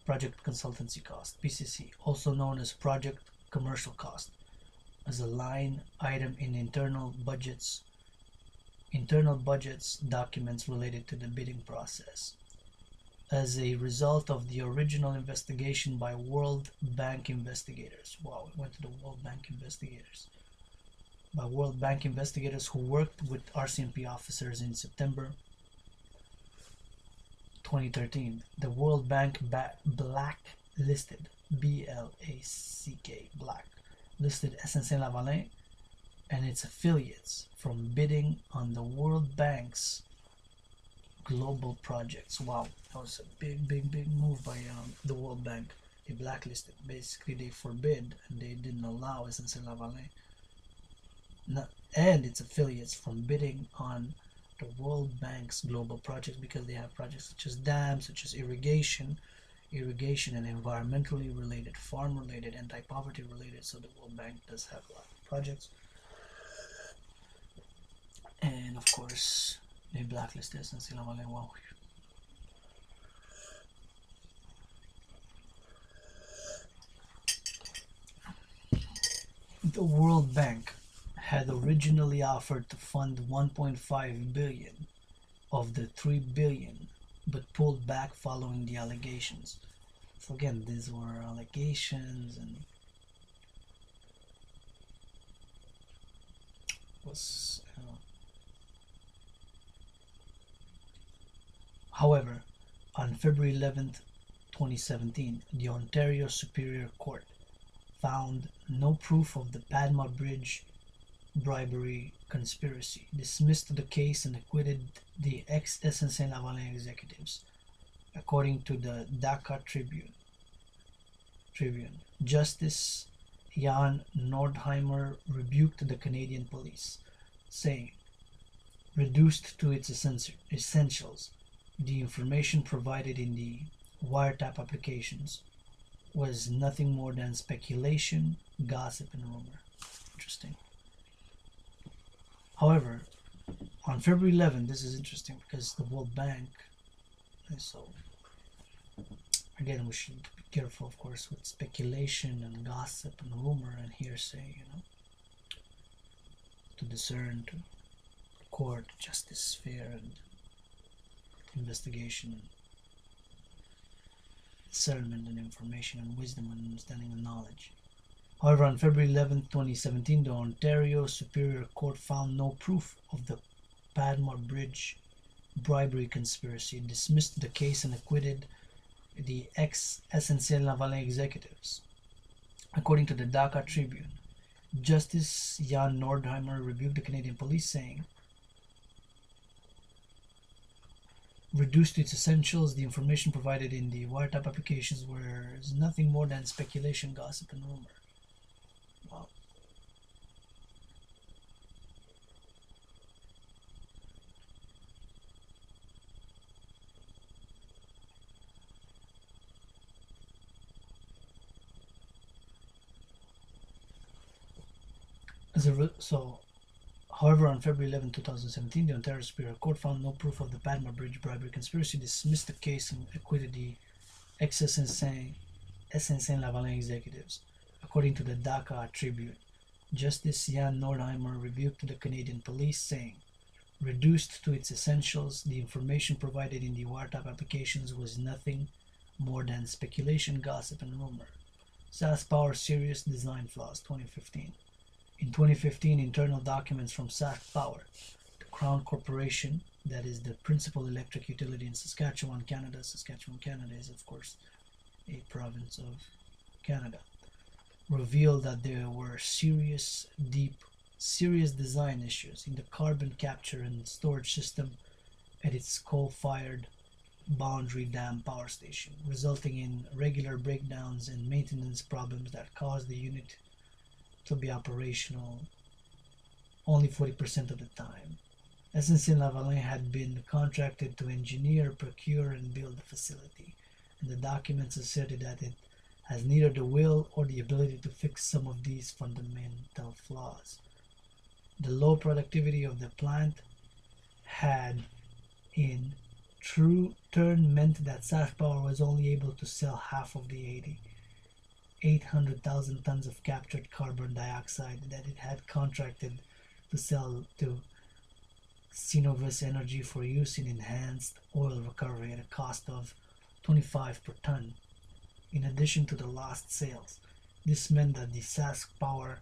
Project consultancy cost, PCC, also known as project commercial cost, as a line item in internal budgets documents related to the bidding process. As a result of the original investigation by World Bank investigators. Wow, it went to the World Bank investigators. By World Bank investigators who worked with RCMP officers in September 2013. The World Bank blacklisted, B-L-A-C-K, blacklisted SNC-Lavalin and its affiliates from bidding on the World Bank's global projects. Wow, that was a big move by the World Bank. They blacklisted. Basically, they forbid and they didn't allow SNC-Lavalin and its affiliates from bidding on the World Bank's global projects, because they have projects such as dams, such as irrigation and environmentally related, farm related, anti-poverty related. So the World Bank does have a lot of projects. And of course, they blacklisted SNC-Lavalin. Wow. The World Bank had originally offered to fund 1.5 billion of the 3 billion, but pulled back following the allegations. So again, these were allegations and was however, on February 11th, 2017, the Ontario Superior Court found no proof of the Padma Bridge bribery conspiracy, dismissed the case and acquitted the ex-SNC-Lavalin executives, according to the Dhaka Tribune. Justice Jan Nordheimer rebuked the Canadian police, saying, reduced to its essentials, the information provided in the wiretap applications was nothing more than speculation, gossip, and rumor. Interesting. However, on February 11th, this is interesting because the World Bank, so again, we should be careful, of course, with speculation and gossip and rumor and hearsay, to discern, to court, justice, fair, and investigation, and discernment, and information, and wisdom, and understanding, and knowledge. However, on February 11, 2017, the Ontario Superior Court found no proof of the Padma Bridge bribery conspiracy, dismissed the case, and acquitted the ex-SNC-Lavalin executives. According to the Dhaka Tribune, Justice Jan Nordheimer rebuked the Canadian police, saying, reduced to its essentials, the information provided in the wiretap applications was nothing more than speculation, gossip, and rumor. Wow. However, on February 11, 2017, the Ontario Superior Court found no proof of the Padma Bridge bribery conspiracy, dismissed the case, and acquitted the ex-SNC-Lavalin executives. According to the Dhaka Tribune, Justice Jan Nordheimer rebuked the Canadian police, saying, reduced to its essentials, the information provided in the wiretap applications was nothing more than speculation, gossip, and rumor. SAS Power Serious Design Flaws, 2015. In 2015, internal documents from SAS Power, the Crown Corporation, that is the principal electric utility in Saskatchewan, Canada. Saskatchewan, Canada is, of course, a province of Canada, revealed that there were serious design issues in the carbon capture and storage system at its coal-fired Boundary Dam power station, resulting in regular breakdowns and maintenance problems that caused the unit to be operational only 40% of the time. SNC-Lavalin had been contracted to engineer, procure, and build the facility, and the documents asserted that it has neither the will or the ability to fix some of these fundamental flaws. The low productivity of the plant had, in true turn, meant that SAS Power was only able to sell half of the 800,000 tons of captured carbon dioxide that it had contracted to sell to Cenovus Energy for use in enhanced oil recovery at a cost of $25 per ton. In addition to the lost sales, this meant that the SAS Power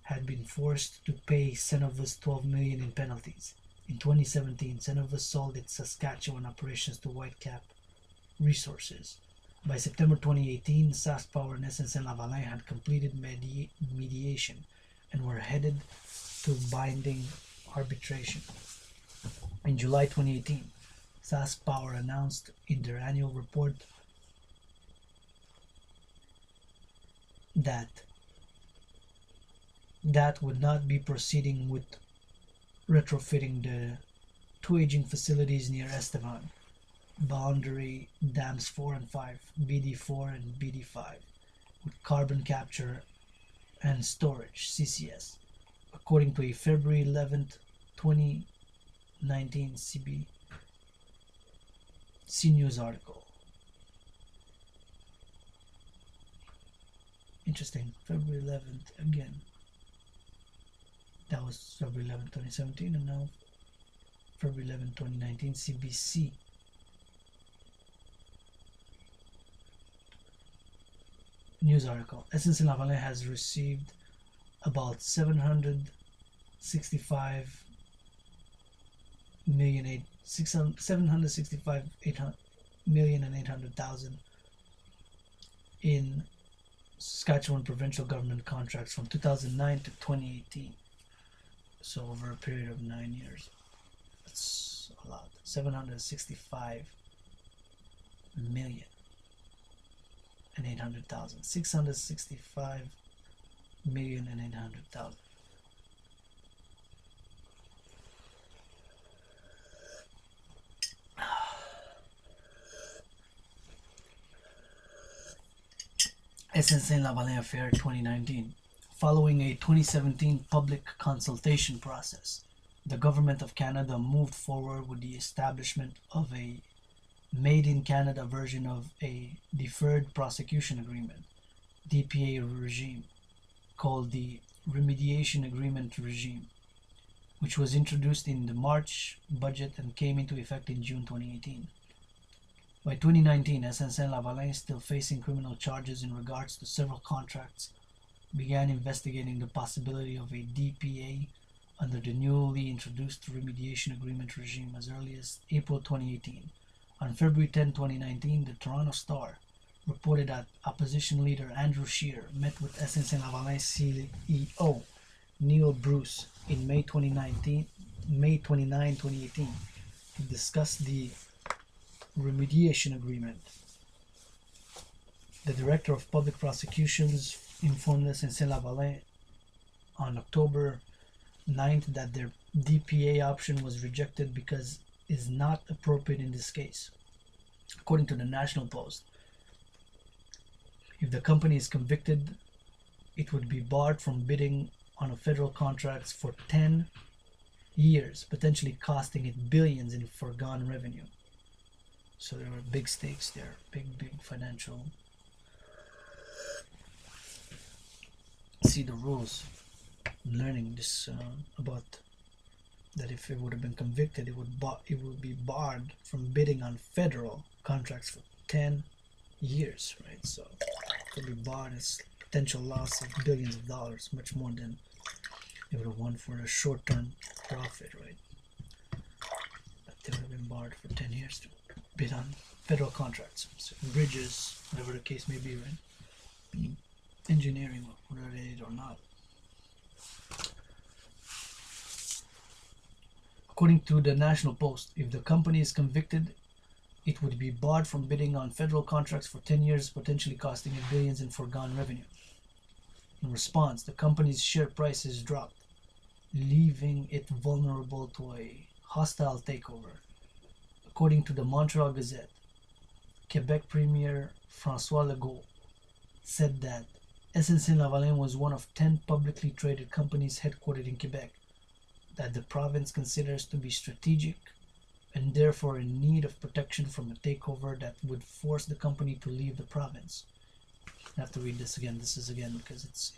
had been forced to pay Cenovus $12 million in penalties. In 2017, Cenovus sold its Saskatchewan operations to Whitecap Resources. By September 2018, SAS Power and SNC-Lavalin had completed mediation and were headed to binding arbitration. In July 2018, SAS Power announced in their annual report that would not be proceeding with retrofitting the two aging facilities near Estevan, Boundary Dams 4 and 5, BD4 and BD5, with carbon capture and storage, CCS, according to a February 11th, 2019 CBC News article. Interesting, February 11th again. That was February 11, 2017, and now February 11, 2019, CBC. News article. SNC-Lavalin has received about 765 million 800,000 in Saskatchewan provincial government contracts from 2009 to 2018. So over a period of 9 years. That's a lot. 765 million and 800,000. 665 million and 800,000. SNC-Lavalin Affair 2019. Following a 2017 public consultation process, the Government of Canada moved forward with the establishment of a made-in-Canada version of a Deferred Prosecution Agreement, DPA regime, called the Remediation Agreement Regime, which was introduced in the March budget and came into effect in June 2018. By 2019, SNC-Lavalin, still facing criminal charges in regards to several contracts, began investigating the possibility of a DPA under the newly introduced remediation agreement regime as early as April 2018. On February 10, 2019, the Toronto Star reported that opposition leader Andrew Scheer met with SNC-Lavalin CEO Neil Bruce in May 29, 2018 to discuss the remediation agreement. The Director of Public Prosecutions informed SNC-Lavalin on October 9th that their DPA option was rejected because it is not appropriate in this case. According to the National Post, if the company is convicted, it would be barred from bidding on a federal contracts for 10 years, potentially costing it billions in foregone revenue. So there were big stakes there, big financial. See the rules. I'm learning this about that if it would have been convicted, it would be barred from bidding on federal contracts for 10 years, right? So it would be barred as potential loss of billions of dollars, much more than it would have won for a short-term profit, right? But they would have been barred for 10 years to bid on federal contracts, so bridges, whatever the case may be, right? Engineering, whether it or not. According to the National Post, if the company is convicted, it would be barred from bidding on federal contracts for 10 years, potentially costing it billions in foregone revenue. In response, the company's share price has dropped, leaving it vulnerable to a hostile takeover. According to the Montreal Gazette, Quebec Premier François Legault said that SNC-Lavalin was one of 10 publicly traded companies headquartered in Quebec that the province considers to be strategic and therefore in need of protection from a takeover that would force the company to leave the province. I have to read this again. This is again because it's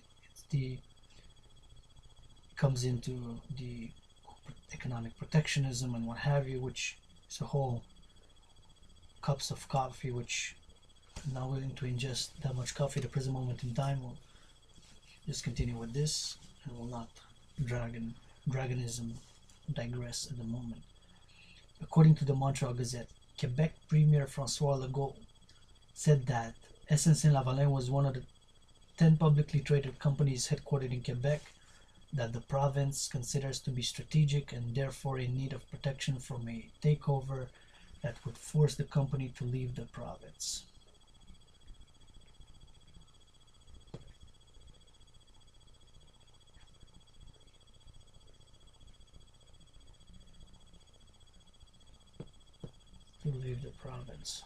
comes into the economic protectionism and what have you, which is a whole cups of coffee, which I'm not willing to ingest that much coffee at the present moment in time. We'll just continue with this and will not dragonism digress at the moment. According to the Montreal Gazette, Quebec Premier François Legault said that SNC-Lavalin was one of the 10 publicly traded companies headquartered in Quebec that the province considers to be strategic and therefore in need of protection from a takeover that would force the company to leave the province. To leave the province.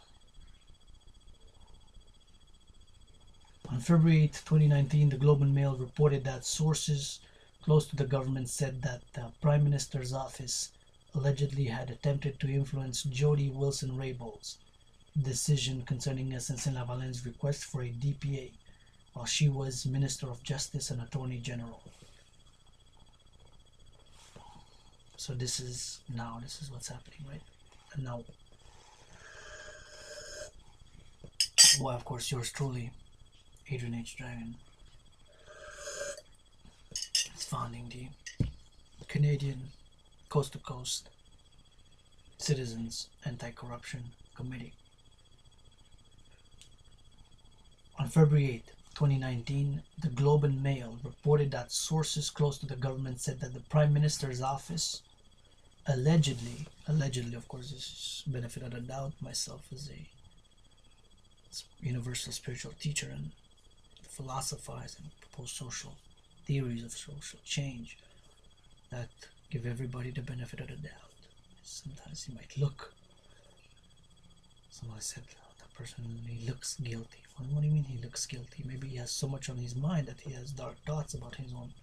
On February 8, 2019, the Globe and Mail reported that sources close to the government said that the Prime Minister's office allegedly had attempted to influence Jody Wilson-Raybould's decision concerning SNC-Lavalin's request for a DPA while she was Minister of Justice and Attorney General. So this is what's happening, right? And now, well, of course, yours truly, Adrian h.a.dragan, is founding the Canadian Coast to Coast Citizens Anti-Corruption Committee. On February 8, 2019, the Globe and Mail reported that sources close to the government said that the Prime Minister's office allegedly, of course, this is benefit of the doubt, myself as a universal spiritual teacher and philosophize and propose social theories of social change that give everybody the benefit of the doubt. Sometimes he might look, someone said that person, he looks guilty. Well, what do you mean he looks guilty? Maybe he has so much on his mind that he has dark thoughts about his own,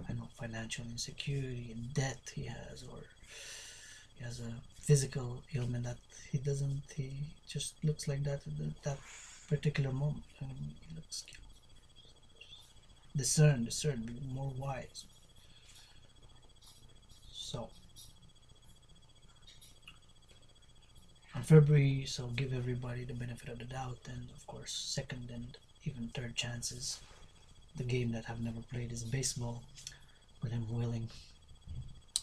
I know, financial insecurity and debt he has, or he has a physical ailment that he just looks like that at that particular moment. I mean, he looks guilty. Discern, be more wise. So on February, so give everybody the benefit of the doubt, and of course second and even third chances. The game that I've never played is baseball, but I'm willing.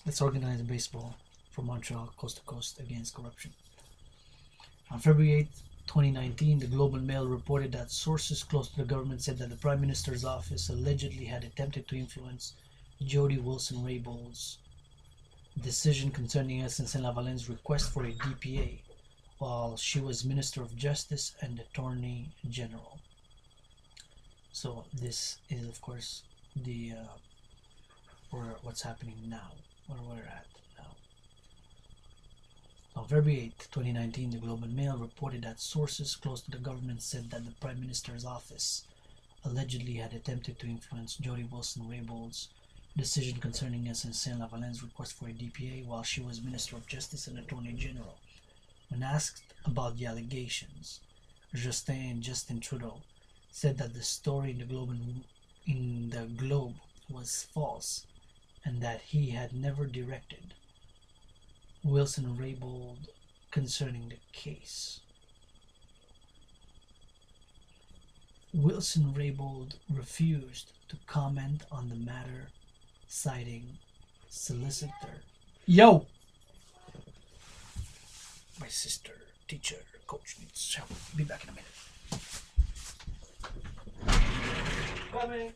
Let's organize baseball from Montreal, coast to coast, against corruption. On February 8, 2019, the Globe and Mail reported that sources close to the government said that the Prime Minister's office allegedly had attempted to influence Jody Wilson-Raybould's decision concerning SNC-Lavalin's request for a DPA while she was Minister of Justice and Attorney General. So this is, of course, the what's happening now, where we're at now. On February 8, 2019, the Globe and Mail reported that sources close to the government said that the Prime Minister's office allegedly had attempted to influence Jody Wilson-Raybould's decision concerning SNC-Lavalin's request for a DPA while she was Minister of Justice and Attorney General. When asked about the allegations, Justin Trudeau said that the story in the Globe was false and that he had never directed Wilson-Raybould concerning the case. Wilson-Raybould refused to comment on the matter, citing solicitor. Yo! My sister, teacher, coach needs help. Be back in a minute. Coming.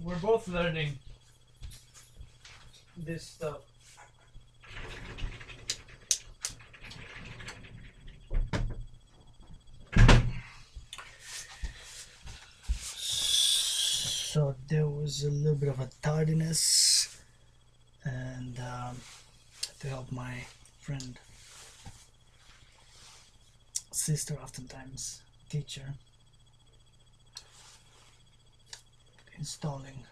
We're both learning this stuff. So there was a little bit of a tardiness, and to help my friend, sister, oftentimes teacher, installing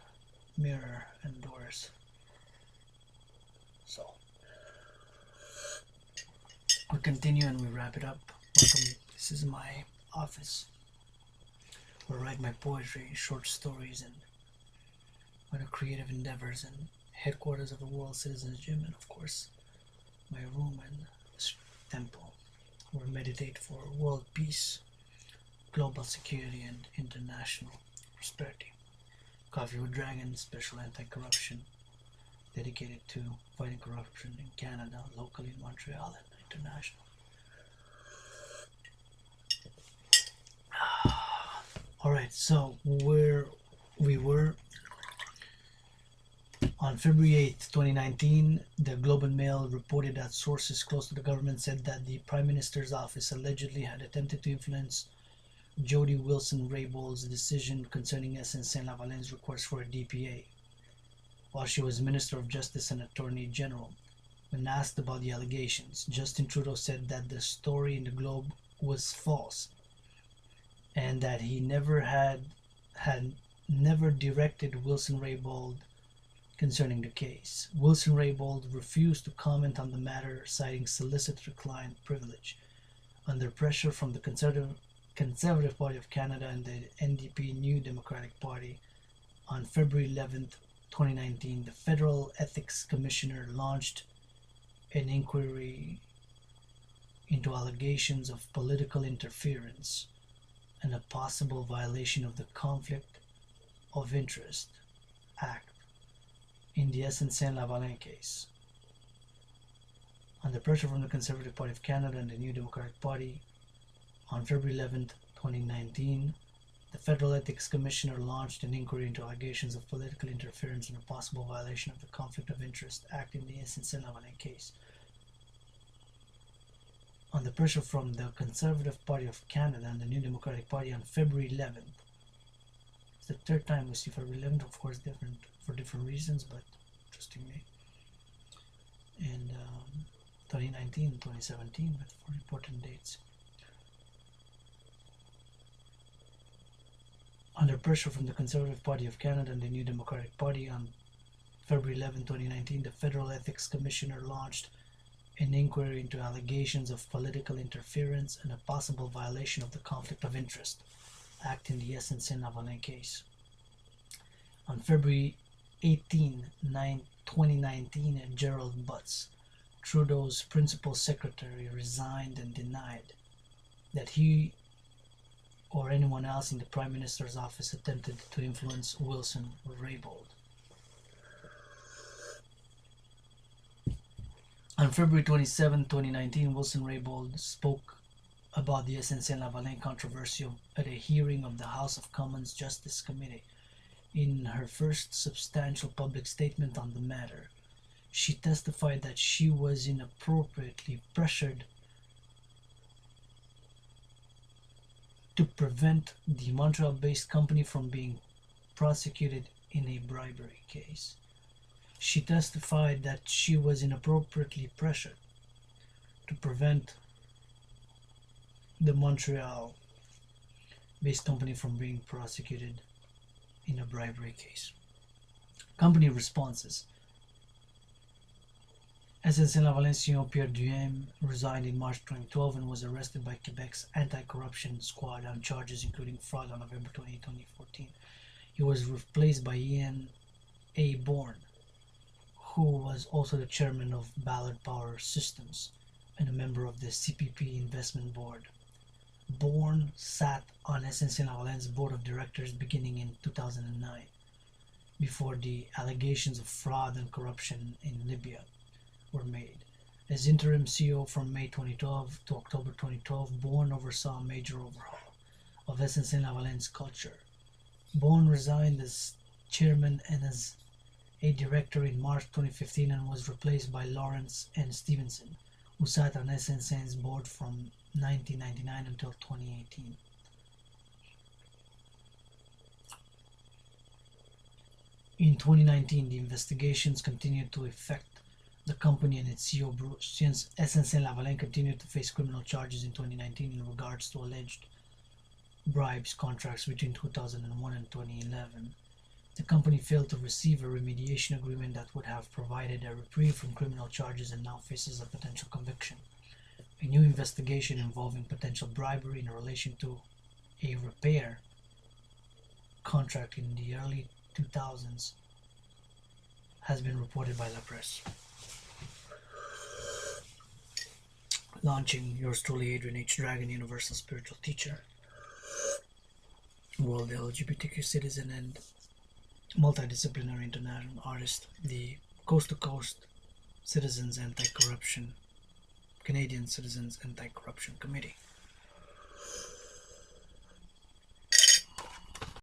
mirror and doors. So we continue and we wrap it up. Welcome. This is my office where I write my poetry, short stories, and other creative endeavors, and headquarters of the World Citizens Gym, and of course my room and temple where I meditate for world peace, global security, and international prosperity. Coffee with Dragon, special anti-corruption dedicated to fighting corruption in Canada, locally in Montreal, and international. Alright, so where we were on February 8th, 2019, the Globe and Mail reported that sources close to the government said that the Prime Minister's office allegedly had attempted to influence Jody Wilson-Raybould's decision concerning SNC-Lavalin's request for a DPA, while she was Minister of Justice and Attorney General. When asked about the allegations, Justin Trudeau said that the story in the Globe was false, and that he had never directed Wilson-Raybould concerning the case. Wilson-Raybould refused to comment on the matter, citing solicitor-client privilege. Under pressure from the Conservative Party of Canada and the NDP New Democratic Party, on February 11th, 2019, the Federal Ethics Commissioner launched an inquiry into allegations of political interference and a possible violation of the Conflict of Interest Act in the SNC-Lavalin case. Under pressure from the Conservative Party of Canada and the New Democratic Party, on February 11th, 2019, the Federal Ethics Commissioner launched an inquiry into allegations of political interference and a possible violation of the Conflict of Interest Act in the SNC-Lavalin case. Under pressure from the Conservative Party of Canada and the New Democratic Party, on February 11th, it's the third time we see February 11th, of course, for different reasons, but interestingly, and 2019 and 2017, but for important dates. Under pressure from the Conservative Party of Canada and the New Democratic Party, on February 11, 2019, the Federal Ethics Commissioner launched an inquiry into allegations of political interference and a possible violation of the Conflict of Interest Act in the SNC-Lavalin case. On February 18, 2019, Gerald Butts, Trudeau's principal secretary, resigned and denied that he or anyone else in the Prime Minister's office attempted to influence Wilson-Raybould. On February 27, 2019, Wilson-Raybould spoke about the SNC-Lavalin controversy at a hearing of the House of Commons Justice Committee. In her first substantial public statement on the matter, she testified that she was inappropriately pressured to prevent the Montreal-based company from being prosecuted in a bribery case. She testified that she was inappropriately pressured to prevent the Montreal-based company from being prosecuted in a bribery case. Company responses. SNC-Lavalin CEO Pierre Duhem resigned in March 2012 and was arrested by Quebec's anti-corruption squad on charges including fraud on November 28, 2014. He was replaced by Ian A. Bourne, who was also the chairman of Ballard Power Systems and a member of the CPP Investment Board. Bourne sat on SNC-Lavalin's board of directors beginning in 2009, before the allegations of fraud and corruption in Libya were made. As interim CEO from May 2012 to October 2012, Bourne oversaw a major overhaul of SNC-Lavalin's culture. Bourne resigned as chairman and as a director in March 2015 and was replaced by Lawrence N. Stevenson, who sat on SNC's board from 1999 until 2018. In 2019, the investigations continued to affect the company and its CEO, Bruce, since SNC-Lavalin continued to face criminal charges in 2019 in regards to alleged bribes contracts between 2001 and 2011. The company failed to receive a remediation agreement that would have provided a reprieve from criminal charges and now faces a potential conviction. A new investigation involving potential bribery in relation to a repair contract in the early 2000s has been reported by La Presse. Launching yours truly, Adrian h.a.dragan, Universal Spiritual Teacher, World LGBTQ Citizen, and Multidisciplinary International Artist, the Coast to Coast Citizens Anti-Corruption, Canadian Citizens Anti-Corruption Committee.